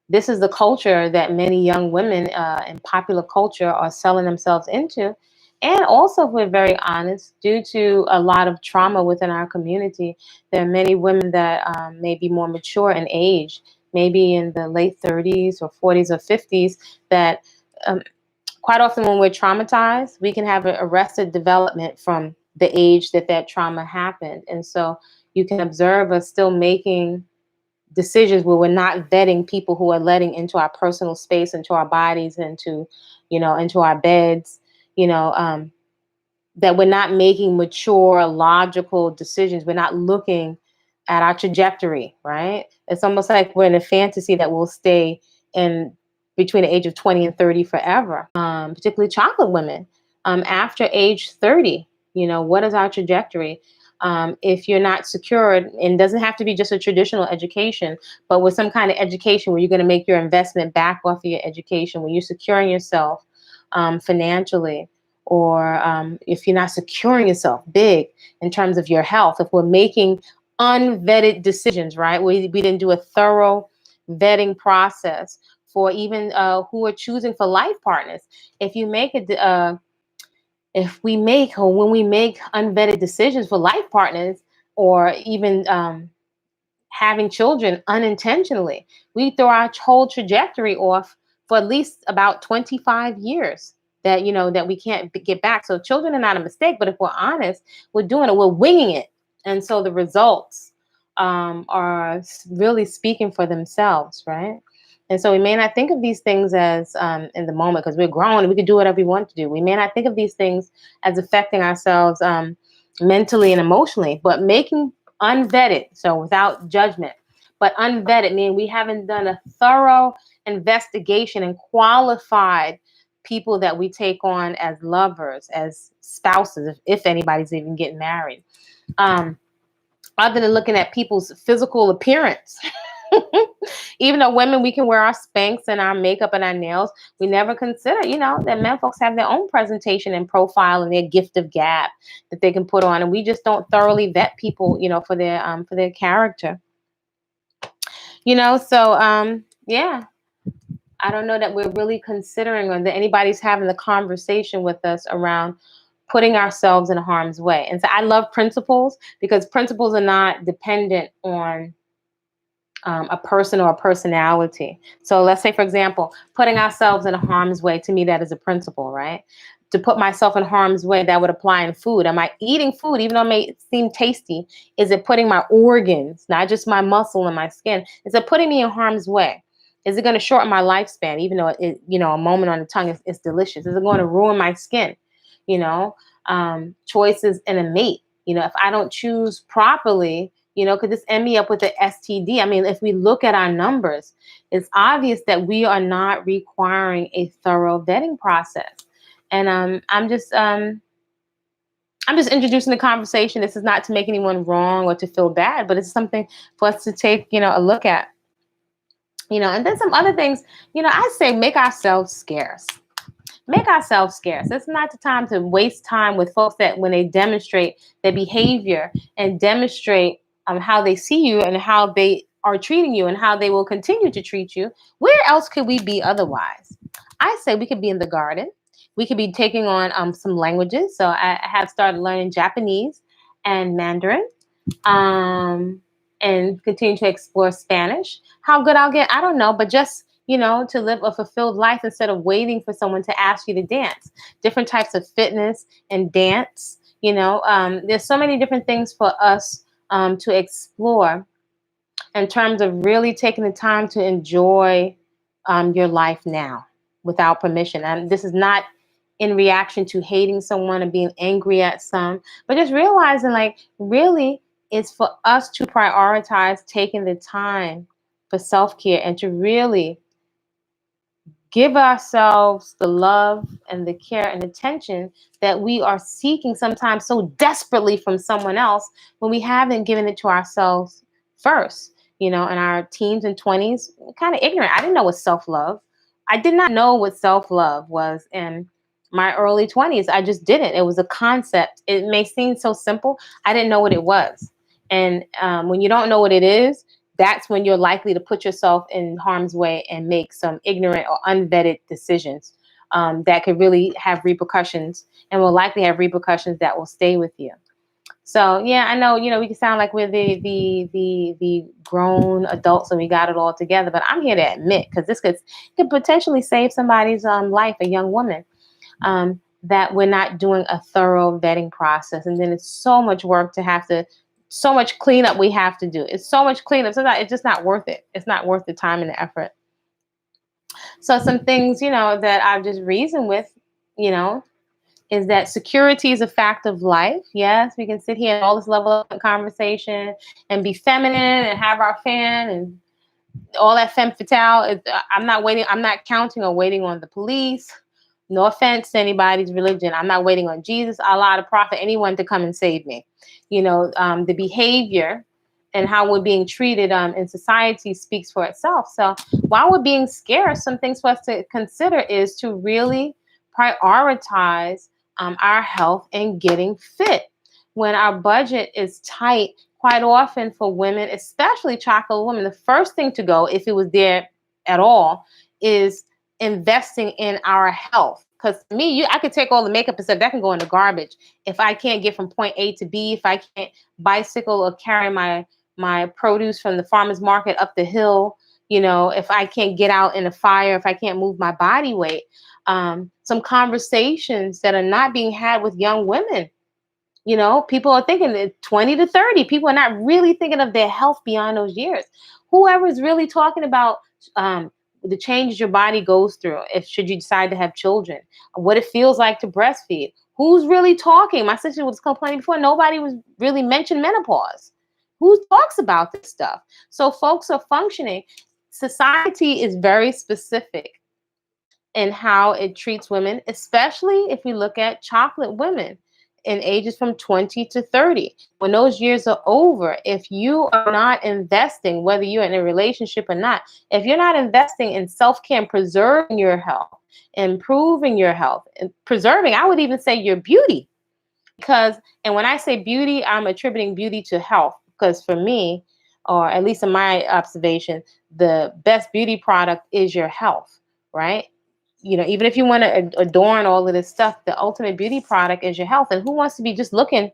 Speaker 1: this is the culture that many young women in popular culture are selling themselves into. And also, if we're very honest, due to a lot of trauma within our community, there are many women that may be more mature in age, maybe in the late 30s or 40s or 50s, that quite often when we're traumatized, we can have an arrested development from the age that trauma happened. And so you can observe us still making decisions where we're not vetting people who are letting into our personal space, into our bodies, into our beds, that we're not making mature, logical decisions. We're not looking at our trajectory, right? It's almost like we're in a fantasy that will stay in between the age of 20 and 30 forever, particularly chocolate women. After age 30, what is our trajectory? If you're not secured, and it doesn't have to be just a traditional education, but with some kind of education where you're going to make your investment back off of your education, when you're securing yourself financially, or if you're not securing yourself big in terms of your health, if we're making unvetted decisions, right? We didn't do a thorough vetting process for even who are choosing for life partners. If you make if we make or when we make unvetted decisions for life partners, or even having children unintentionally, we throw our whole trajectory off for at least about 25 years that we can't get back. So children are not a mistake, but if we're honest, we're doing it, we're winging it. And so the results are really speaking for themselves, right? And so we may not think of these things as in the moment, because we're grown and we can do whatever we want to do. We may not think of these things as affecting ourselves mentally and emotionally, but making unvetted, so without judgment, but unvetted, meaning we haven't done a thorough investigation and qualified people that we take on as lovers, as spouses, if anybody's even getting married. Other than looking at people's physical appearance. Even though women, we can wear our Spanx and our makeup and our nails, we never consider, that men folks have their own presentation and profile and their gift of gab that they can put on, and we just don't thoroughly vet people, for their character. So yeah, I don't know that we're really considering, or that anybody's having the conversation with us around putting ourselves in harm's way. And so I love principles, because principles are not dependent on a person or a personality. So let's say, for example, putting ourselves in harm's way, to me, that is a principle, right? To put myself in harm's way, that would apply in food. Am I eating food, even though it may seem tasty? Is it putting my organs, not just my muscle and my skin, is it putting me in harm's way? Is it going to shorten my lifespan, even though a moment on the tongue is delicious? Is it going to ruin my skin? Choices in a mate. If I don't choose properly, could this end me up with an STD? I mean, if we look at our numbers, it's obvious that we are not requiring a thorough vetting process. And I'm just introducing the conversation. This is not to make anyone wrong or to feel bad, but it's something for us to take, a look at. And then some other things, I say make ourselves scarce. Make ourselves scarce. It's not the time to waste time with folks that, when they demonstrate their behavior and demonstrate how they see you and how they are treating you and how they will continue to treat you, where else could we be otherwise? I say we could be in the garden. We could be taking on some languages. So I have started learning Japanese and Mandarin. And and continue to explore Spanish. How good I'll get, I don't know, but just, to live a fulfilled life instead of waiting for someone to ask you to dance. Different types of fitness and dance, there's so many different things for us to explore in terms of really taking the time to enjoy your life now without permission. And this is not in reaction to hating someone and being angry at some, but just realizing, like, really, it's for us to prioritize taking the time for self-care and to really give ourselves the love and the care and attention that we are seeking sometimes so desperately from someone else when we haven't given it to ourselves first. In our teens and 20s, kind of ignorant. I didn't know what self-love. I did not know what self-love was in my early 20s. I just didn't. It was a concept. It may seem so simple. I didn't know what it was. And when you don't know what it is, that's when you're likely to put yourself in harm's way and make some ignorant or unvetted decisions that could really have repercussions and will likely have repercussions that will stay with you. So yeah, I know, we can sound like we're the grown adults and we got it all together, but I'm here to admit, because this could potentially save somebody's life, a young woman, that we're not doing a thorough vetting process. And then it's so much work so much cleanup we have to do. It's so much cleanup. Sometimes it's just not worth it. It's not worth the time and the effort. So some things, that I've just reasoned with, is that security is a fact of life. Yes, we can sit here and all this level of conversation and be feminine and have our fan and all that femme fatale. I'm not counting or waiting on the police. No offense to anybody's religion. I'm not waiting on Jesus, Allah, the prophet, anyone to come and save me. The behavior and how we're being treated in society speaks for itself. So while we're being scarce, some things for us to consider is to really prioritize our health and getting fit. When our budget is tight, quite often for women, especially chocolate women, the first thing to go, if it was there at all, is investing in our health. Because to me, I could take all the makeup and stuff that can go in the garbage if I can't get from point A to B, if I can't bicycle or carry my produce from the farmer's market up the hill, if I can't get out in a fire, if I can't move my body weight. Some conversations that are not being had with young women. People are thinking that 20 to 30. People are not really thinking of their health beyond those years. Whoever is really talking about the changes your body goes through, should you decide to have children, what it feels like to breastfeed. Who's really talking? My sister was complaining before. Nobody was really mentioned menopause. Who talks about this stuff? So folks are functioning. Society is very specific in how it treats women, especially if we look at chocolate women in ages from 20 to 30. When those years are over, if you are not investing, whether you're in a relationship or not, if you're not investing in self-care and preserving your health, improving your health, and preserving, I would even say your beauty. And when I say beauty, I'm attributing beauty to health, because for me, or at least in my observation, the best beauty product is your health, right? Even if you want to adorn all of this stuff, the ultimate beauty product is your health. And who wants to be just looking,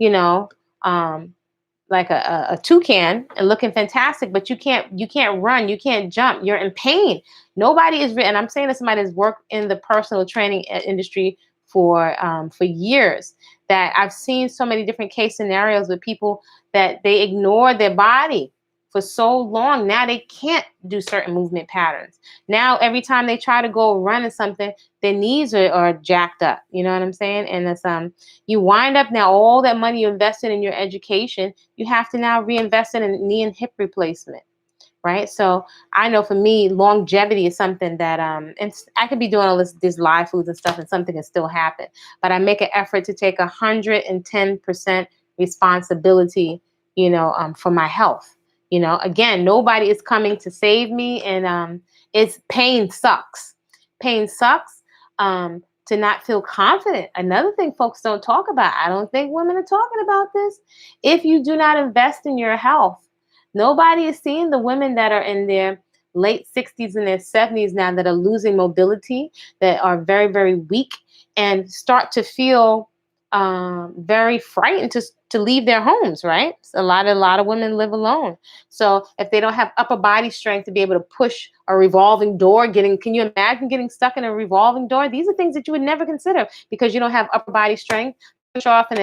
Speaker 1: like a toucan and looking fantastic, but you can't run, you can't jump, you're in pain. Nobody is, and I'm saying to somebody that's worked in the personal training industry for years, that I've seen so many different case scenarios with people that they ignore their body for so long. Now they can't do certain movement patterns. Now every time they try to go run or something, their knees are jacked up. You know what I'm saying? And it's you wind up now, all that money you invested in your education, you have to now reinvest in a knee and hip replacement. Right. So I know for me, longevity is something that and I could be doing all this live foods and stuff and something can still happen. But I make an effort to take 110% responsibility, for my health. Again, nobody is coming to save me. And it's pain sucks. Pain sucks to not feel confident. Another thing folks don't talk about, I don't think women are talking about this. If you do not invest in your health, nobody is seeing the women that are in their late 60s and their 70s now that are losing mobility, that are very, very weak and start to feel very frightened to leave their homes, right? A lot of women live alone. So if they don't have upper body strength to be able to push a revolving door, can you imagine getting stuck in a revolving door? These are things that you would never consider because you don't have upper body strength. Push off an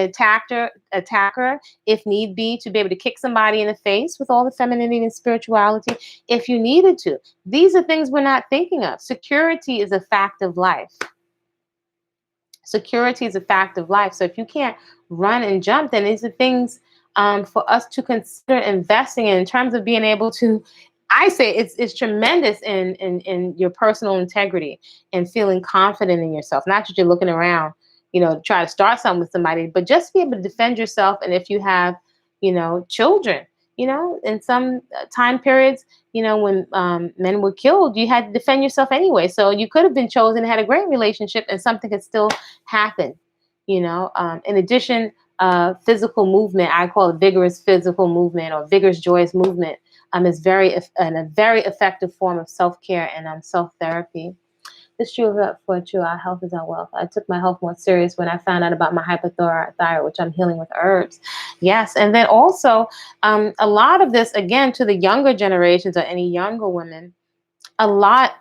Speaker 1: attacker if need be, to be able to kick somebody in the face with all the femininity and spirituality if you needed to. These are things we're not thinking of. Security is a fact of life. Security is a fact of life. So if you can't run and jump, then these are things for us to consider investing in terms of being able to. I say it's tremendous in your personal integrity and feeling confident in yourself. Not that you're looking around, to try to start something with somebody, but just be able to defend yourself. And if you have, children, in some time periods, when men were killed, you had to defend yourself anyway. So you could have been chosen, had a great relationship, and something could still happen. In addition, physical movement, I call it vigorous physical movement or vigorous joyous movement, is a very effective form of self-care and self-therapy. It's true for true. Our health is our wealth. I took my health more serious when I found out about my hypothyroid, which I'm healing with herbs. Yes. And then also, a lot of this, again, to the younger generations or any younger women, a lot,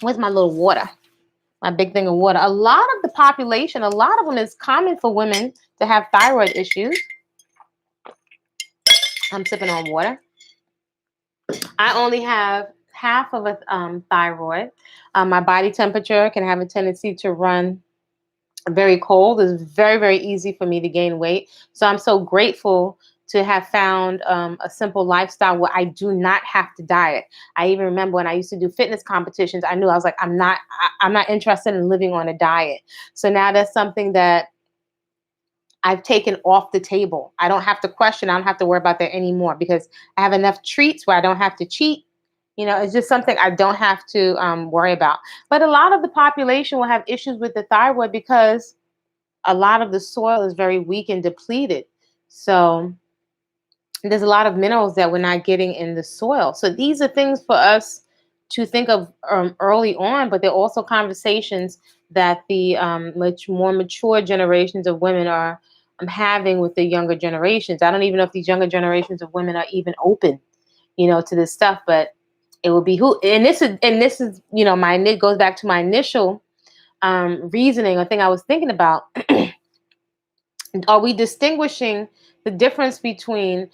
Speaker 1: where's my little water? My big thing of water. A lot of the population, a lot of them, it's common for women to have thyroid issues. I'm sipping on water. I only have half of a thyroid. My body temperature can have a tendency to run very cold. It's very, very easy for me to gain weight. So I'm so grateful to have found a simple lifestyle where I do not have to diet. I even remember when I used to do fitness competitions, I knew I was like, I'm not interested in living on a diet. So now that's something that I've taken off the table. I don't have to question. I don't have to worry about that anymore because I have enough treats where I don't have to cheat. It's just something I don't have to worry about. But a lot of the population will have issues with the thyroid because a lot of the soil is very weak and depleted. So there's a lot of minerals that we're not getting in the soil. So these are things for us to think of early on, but they're also conversations that the much more mature generations of women are having with the younger generations. I don't even know if these younger generations of women are even open, to this stuff, but it will be and this is, it goes back to my initial reasoning or thing I was thinking about. Are we distinguishing the difference between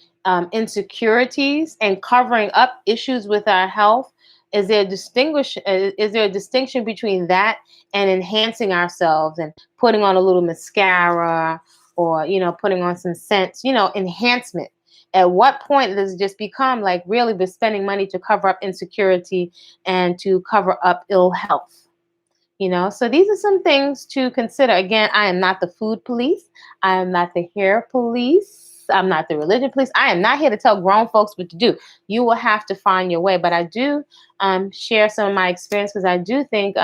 Speaker 1: insecurities and covering up issues with our health? Is there a distinction between that and enhancing ourselves and putting on a little mascara or putting on some scents, enhancement? At what point does it just become like really we're spending money to cover up insecurity and to cover up ill health? So these are some things to consider. Again, I am not the food police. I am not the hair police. I'm not the religion police. I am not here to tell grown folks what to do. You will have to find your way. But I do share some of my experience because I do think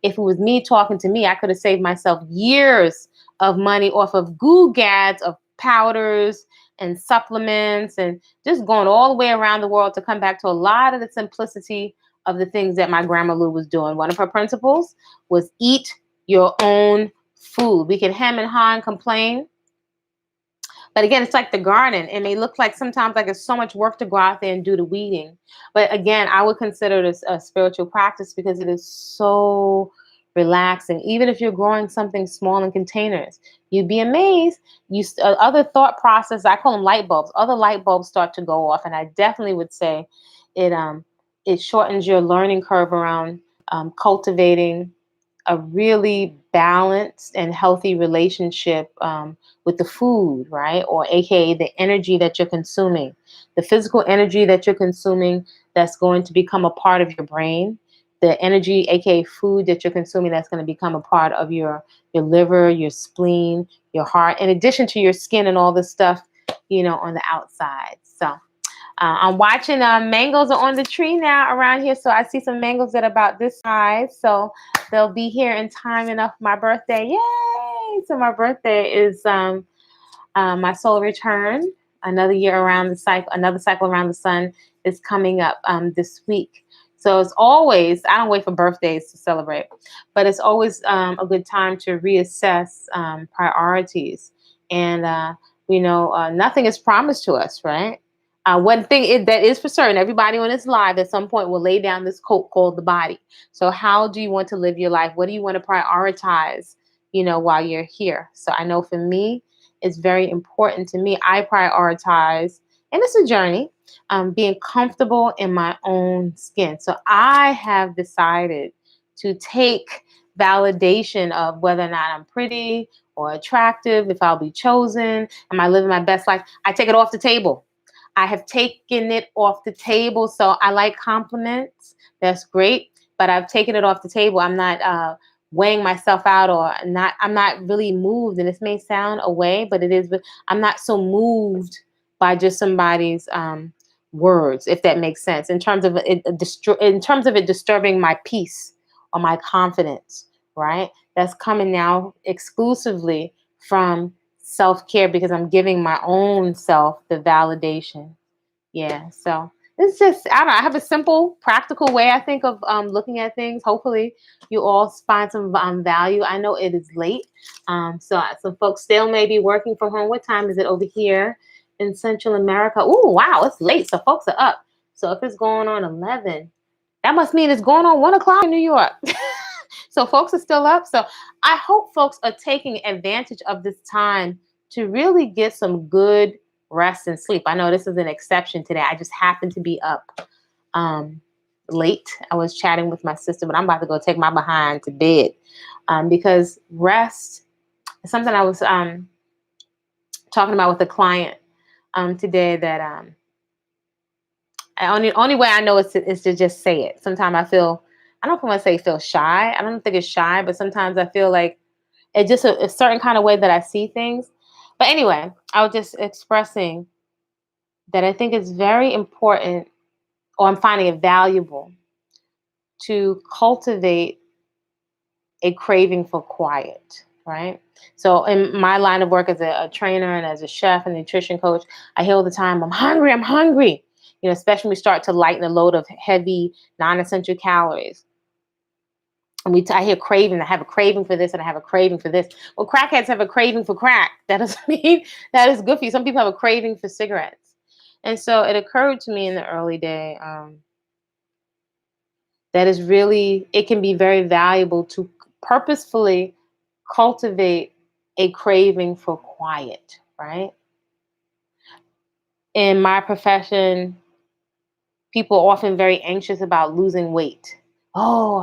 Speaker 1: if it was me talking to me, I could have saved myself years of money off of goo gads of powders and supplements and just going all the way around the world to come back to a lot of the simplicity of the things that my grandma Lou was doing. One of her principles was eat your own food. We can hem and haw and complain. But again, it's like the garden. It may look like sometimes like it's so much work to go out there and do the weeding. But again, I would consider this a spiritual practice because it is so relaxing. Even if you're growing something small in containers, you'd be amazed. Other thought process, I call them light bulbs. Other light bulbs start to go off. And I definitely would say it shortens your learning curve around cultivating a really balanced and healthy relationship with the food, right? Or AKA the energy that you're consuming, the physical energy that you're consuming that's going to become a part of your brain, the energy, AKA food that you're consuming that's going to become a part of your liver, your spleen, your heart, in addition to your skin and all this stuff, on the outside. So I'm watching mangoes are on the tree now around here. So I see some mangoes that are about this size. So they'll be here in time enough for my birthday. Yay! So my birthday is my solar return. Another year around the cycle, another cycle around the sun is coming up this week. So it's always, I don't wait for birthdays to celebrate, but it's always a good time to reassess priorities. And, nothing is promised to us, right? One thing that is for certain, everybody on this live at some point will lay down this coat called the body. So how do you want to live your life? What do you want to prioritize, while you're here? So I know for me, it's very important to me. I prioritize, and it's a journey, being comfortable in my own skin. So I have decided to take validation of whether or not I'm pretty or attractive, if I'll be chosen, am I living my best life? I take it off the table. I have taken it off the table. So I like compliments. That's great. But I've taken it off the table. I'm not weighing myself out, or not. I'm not really moved. And this may sound away, but it is. But I'm not so moved by just somebody's words, if that makes sense. In terms of it disturbing my peace or my confidence, right? That's coming now exclusively from self-care, because I'm giving my own self the validation. Yeah. So it's just, I don't know, I have a simple, practical way, I think, of looking at things. Hopefully you all find some value. I know it is late. So some folks still may be working from home. What time is it over here in Central America? Oh, wow, it's late. So folks are up. So if it's going on 11, that must mean it's going on 1 o'clock in New York. So folks are still up. So I hope folks are taking advantage of this time to really get some good rest and sleep. I know this is an exception today. I just happened to be up late. I was chatting with my sister, but I'm about to go take my behind to bed, because rest is something I was talking about with a client today, that only way I know is to just say it. Sometimes I feel, I don't know if I want to say feel shy. I don't think it's shy, but sometimes I feel like it's just a certain kind of way that I see things. But anyway, I was just expressing that I think it's very important, or I'm finding it valuable, to cultivate a craving for quiet, right? So in my line of work as a trainer and as a chef and nutrition coach, I hear all the time, I'm hungry, I'm hungry. Especially when we start to lighten the load of heavy, non-essential calories. And I hear craving. I have a craving for this, and I have a craving for this. Well, crackheads have a craving for crack. That doesn't mean that is good for you. Some people have a craving for cigarettes. And so it occurred to me in the early day that it can be very valuable to purposefully cultivate a craving for quiet, right? In my profession, people are often very anxious about losing weight. Oh,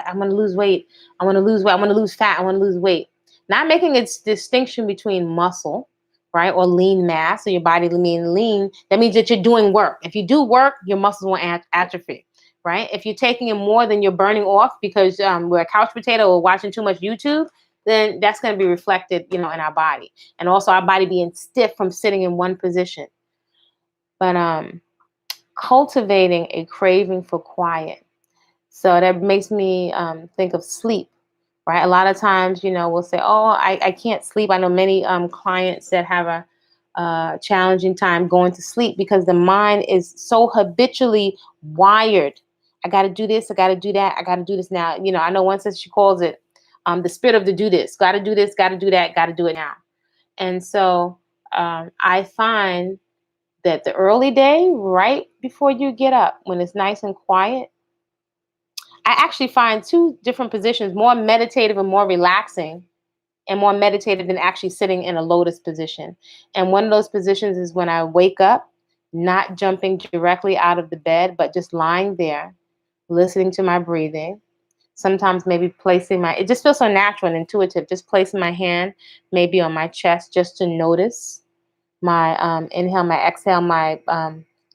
Speaker 1: I'm going to lose weight. I want to lose weight. I want to lose fat. I want to lose weight. Not making a distinction between muscle, right, or lean mass, so your body being lean. That means that you're doing work. If you do work, your muscles won't atrophy, right? If you're taking in more than you're burning off because we're a couch potato or watching too much YouTube, then that's going to be reflected, in our body. And also our body being stiff from sitting in one position. But cultivating a craving for quiet. So that makes me think of sleep, right? A lot of times, we'll say, oh, I can't sleep. I know many clients that have a challenging time going to sleep because the mind is so habitually wired. I got to do this. I got to do that. I got to do this now. I know one sister, she calls it the spirit of the do this. Got to do this, got to do that, got to do it now. And so I find that the early day, right before you get up, when it's nice and quiet, I actually find two different positions, more meditative and more relaxing, and more meditative than actually sitting in a lotus position. And one of those positions is when I wake up, not jumping directly out of the bed, but just lying there, listening to my breathing. Sometimes maybe it just feels so natural and intuitive, just placing my hand maybe on my chest just to notice my inhale, my exhale, my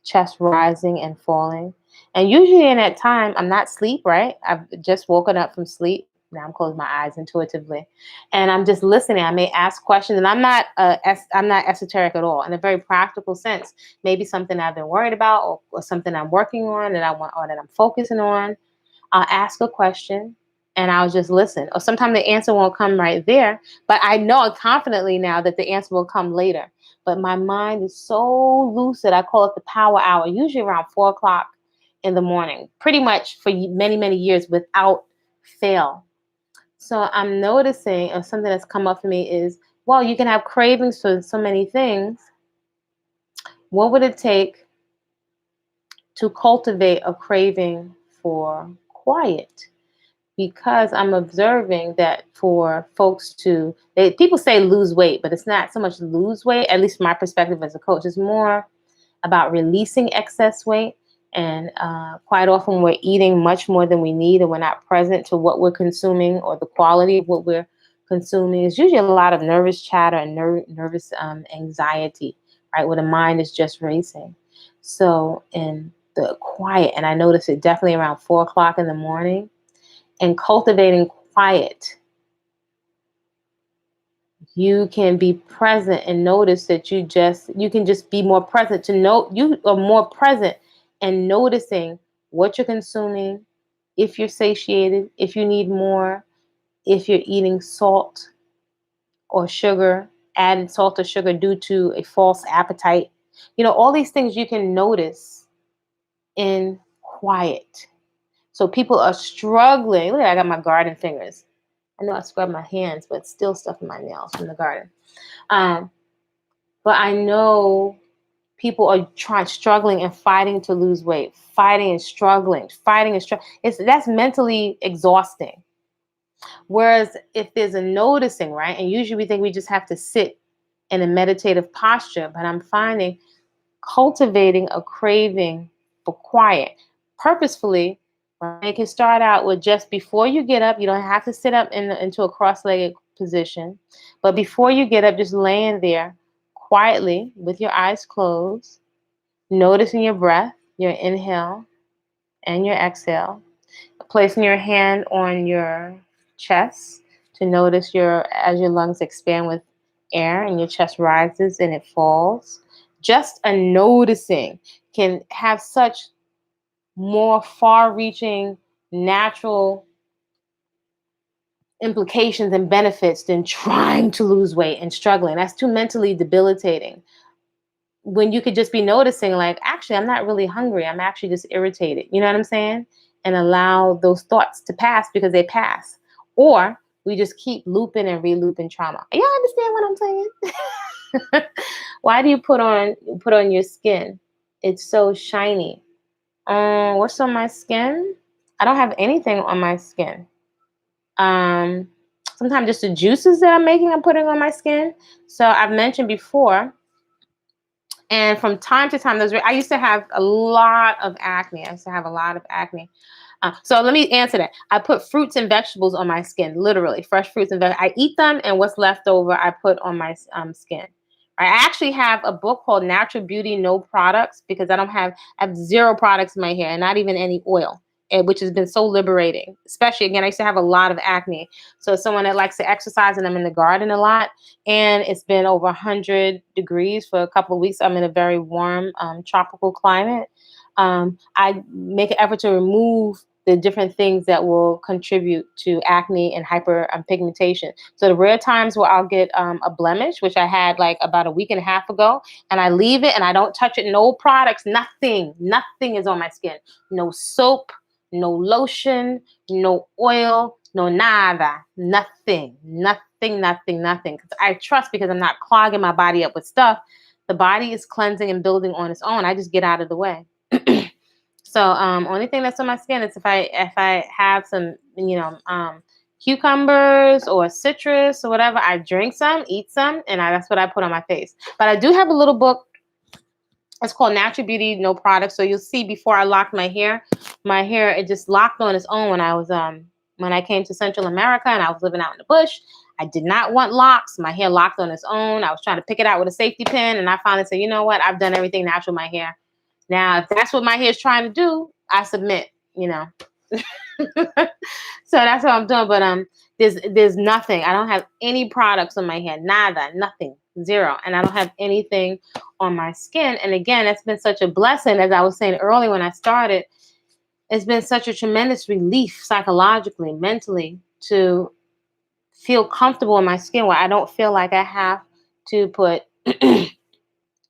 Speaker 1: chest rising and falling. And usually in that time, I'm not asleep, right? I've just woken up from sleep. Now I'm closing my eyes intuitively, and I'm just listening. I may ask questions, and I'm not esoteric at all. In a very practical sense, maybe something I've been worried about, or something I'm working on that I want, or that I'm focusing on. I'll ask a question, and I'll just listen. Or sometimes the answer won't come right there, but I know confidently now that the answer will come later. But my mind is so lucid. I call it the power hour, usually around 4 o'clock in the morning, pretty much for many, many years without fail. So I'm noticing, or something that's come up for me is, well, you can have cravings for so many things. What would it take to cultivate a craving for quiet? Because I'm observing that for folks people say lose weight, but it's not so much lose weight, at least from my perspective as a coach. It's more about releasing excess weight. And quite often we're eating much more than we need, and we're not present to what we're consuming or the quality of what we're consuming. It's usually a lot of nervous chatter and nervous anxiety, right? Where the mind is just racing. So in the quiet, and I notice it definitely around 4 o'clock in the morning, and cultivating quiet, you can be present and notice that you can just be more present to know you are more present and noticing what you're consuming, if you're satiated, if you need more, if you're eating salt or sugar, added salt or sugar due to a false appetite. All these things you can notice in quiet. So people are struggling. Look, I got my garden fingers. I know I scrub my hands, but still stuff in my nails from the garden. Um, but I know people are struggling and fighting to lose weight, fighting and struggling, fighting and struggling. That's mentally exhausting. Whereas if there's a noticing, right, and usually we think we just have to sit in a meditative posture, but I'm finding cultivating a craving for quiet purposefully. Right? It can start out with just before you get up. You don't have to sit up into a cross-legged position, but before you get up, just laying there quietly with your eyes closed, noticing your breath, your inhale and your exhale, placing your hand on your chest to notice as your lungs expand with air and your chest rises and it falls. Just a noticing can have such more far-reaching natural implications and benefits than trying to lose weight and struggling. That's too mentally debilitating. When you could just be noticing, like, actually, I'm not really hungry. I'm actually just irritated. You know what I'm saying? And allow those thoughts to pass because they pass. Or we just keep looping and re-looping trauma. Y'all understand what I'm saying? Why do you put on your skin? It's so shiny. What's on my skin? I don't have anything on my skin. Sometimes just the juices that I'm putting on my skin. So I've mentioned before, and from time to time, I used to have a lot of acne. So let me answer that. I put fruits and vegetables on my skin, literally fresh fruits and vegetables. I eat them, and what's left over, I put on my skin. I actually have a book called Natural Beauty, No Products, because I have 0 products in my hair and not even any oil, which has been so liberating. Especially, again, I used to have a lot of acne. So as someone that likes to exercise, and I'm in the garden a lot, and it's been over 100 degrees for a couple of weeks. I'm in a very warm tropical climate. I make an effort to remove the different things that will contribute to acne and hyperpigmentation. So the rare times where I'll get a blemish, which I had like about a week and a half ago, and I leave it and I don't touch it, no products, nothing is on my skin. No soap, no lotion, no oil, no nada, nothing. Because I trust, because I'm not clogging my body up with stuff. The body is cleansing and building on its own. I just get out of the way. So only thing that's on my skin is if I have some, cucumbers or citrus or whatever, I drink some, eat some, and that's what I put on my face. But I do have a little book. It's called Natural Beauty, No Products. So you'll see, before I locked my hair, it just locked on its own when I came to Central America and I was living out in the bush. I did not want locks. My hair locked on its own. I was trying to pick it out with a safety pin, and I finally said, you know what? I've done everything natural with my hair. Now, if that's what my hair is trying to do, I submit, So that's what I'm doing. But there's nothing. I don't have any products on my hair. Nada, nothing, 0. And I don't have anything on my skin. And again, it's been such a blessing, as I was saying earlier when I started. It's been such a tremendous relief psychologically, mentally, to feel comfortable in my skin, where I don't feel like I have to put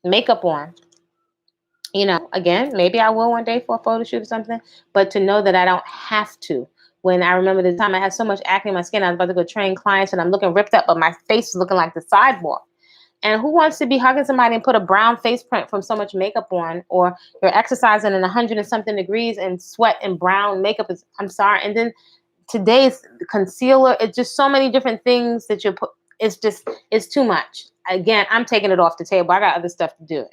Speaker 1: makeup on. Again, maybe I will one day for a photo shoot or something, but to know that I don't have to. When I remember the time I had so much acne on my skin, I was about to go train clients and I'm looking ripped up, but my face is looking like the sidewalk. And who wants to be hugging somebody and put a brown face print from so much makeup on, or you're exercising in 100 and something degrees and sweat and brown makeup is, I'm sorry. And then today's concealer, it's just so many different things that you put. It's too much. Again, I'm taking it off the table. I got other stuff to do.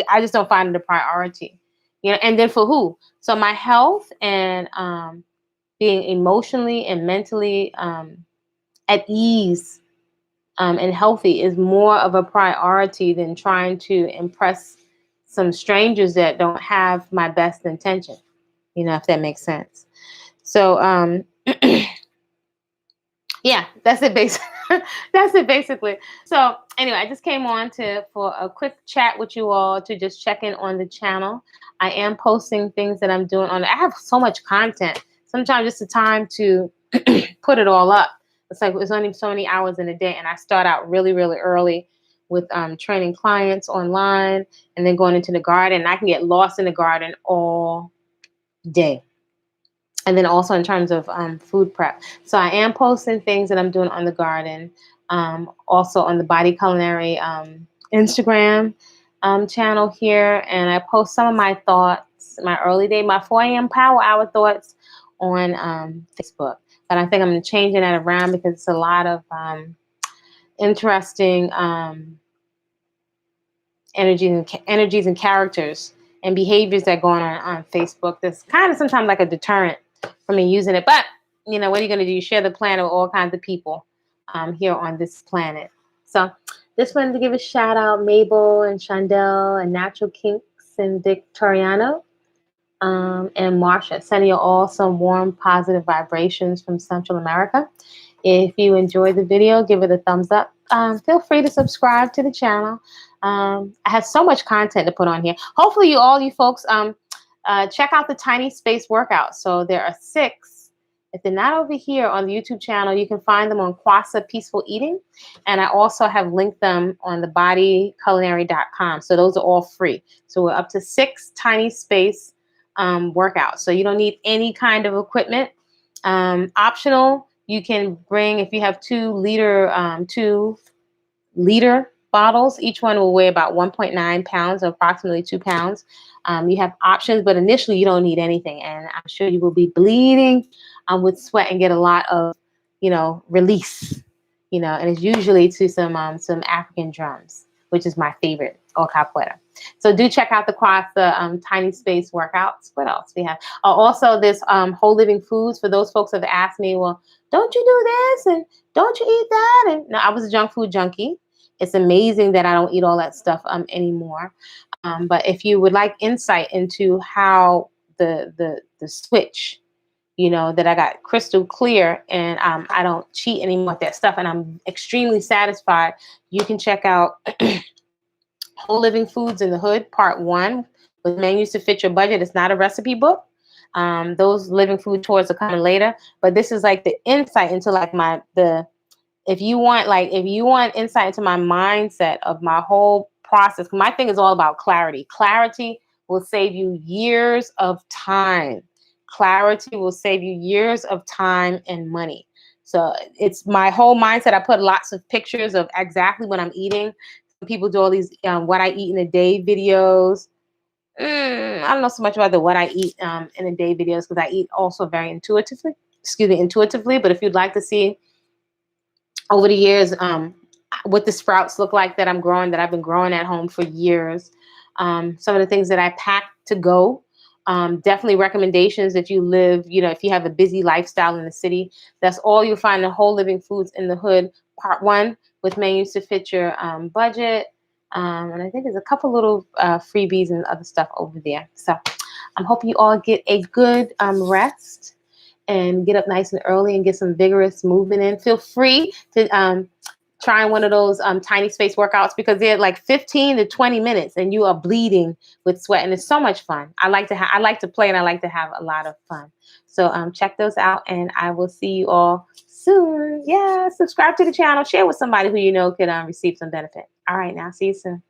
Speaker 1: I just don't find it a priority. And then for who? So my health and being emotionally and mentally at ease and healthy is more of a priority than trying to impress some strangers that don't have my best intention, if that makes sense. So, yeah, that's it basically. That's it basically. So anyway, I just came on for a quick chat with you all to just check in on the channel. I am posting things that I'm doing on it. I have so much content. Sometimes it's the time to put it all up. It's like there's only so many hours in a day, and I start out really, really early with training clients online, and then going into the garden. And I can get lost in the garden all day. And then also in terms of food prep. So I am posting things that I'm doing on the garden, also on the Body-Culinary Instagram channel here. And I post some of my thoughts, my 4 a.m. power hour thoughts on Facebook. But I think I'm changing that around because it's a lot of interesting energies and characters and behaviors that go on Facebook. That's kind of sometimes like a deterrent for me using it. But, what are you going to do? You share the planet with all kinds of people here on this planet. So just wanted to give a shout out, Mabel and Chandel and Natural Kinks and Victoriano and Marsha. Sending you all some warm, positive vibrations from Central America. If you enjoyed the video, give it a thumbs up. Feel free to subscribe to the channel. I have so much content to put on here. Hopefully all you folks check out the Tiny Space workouts. So there are 6. If they're not over here on the YouTube channel, you can find them on Kwasa Peaceful Eating. And I also have linked them on the bodyculinary.com. So those are all free. So we're up to 6 Tiny Space workouts. So you don't need any kind of equipment. Optional, you can bring, if you have 2 liter bottles, each one will weigh about 1.9 pounds, or approximately 2 pounds. You have options, but initially you don't need anything. And I'm sure you will be bleeding with sweat and get a lot of, release, and it's usually to some African drums, which is my favorite, or capoeira. So do check out the Tiny Space workouts. What else we have? Also this Whole Living Foods, for those folks that have asked me, well, don't you do this and don't you eat that? And no, I was a junk food junkie. It's amazing that I don't eat all that stuff anymore. But if you would like insight into how the switch, that I got crystal clear and I don't cheat anymore with that stuff, and I'm extremely satisfied, you can check out Whole Living Foods in the Hood, Part 1, with menus to fit your budget. It's not a recipe book. Those living food tours are coming later, but this is like the insight into like if you want insight into my mindset of my whole process. My thing is all about clarity. Clarity will save you years of time. Clarity will save you years of time and money. So it's my whole mindset. I put lots of pictures of exactly what I'm eating. People do all these what I eat in a day videos. I don't know so much about the what I eat in a day videos, because I eat also very intuitively. But if you'd like to see over the years what the sprouts look like that I'm growing, that I've been growing at home for years, some of the things that I pack to go, definitely recommendations if you live, if you have a busy lifestyle in the city. That's all you'll find in Whole Living Foods in the Hood, Part 1, with menus to fit your budget. And I think there's a couple little freebies and other stuff over there. So I'm hoping you all get a good rest and get up nice and early and get some vigorous movement in. Feel free to try one of those Tiny Space workouts, because they're like 15 to 20 minutes and you are bleeding with sweat, and it's so much fun. I like to play, and I like to have a lot of fun. So check those out, and I will see you all soon. Yeah, subscribe to the channel, share with somebody who could receive some benefit. All right, now see you soon.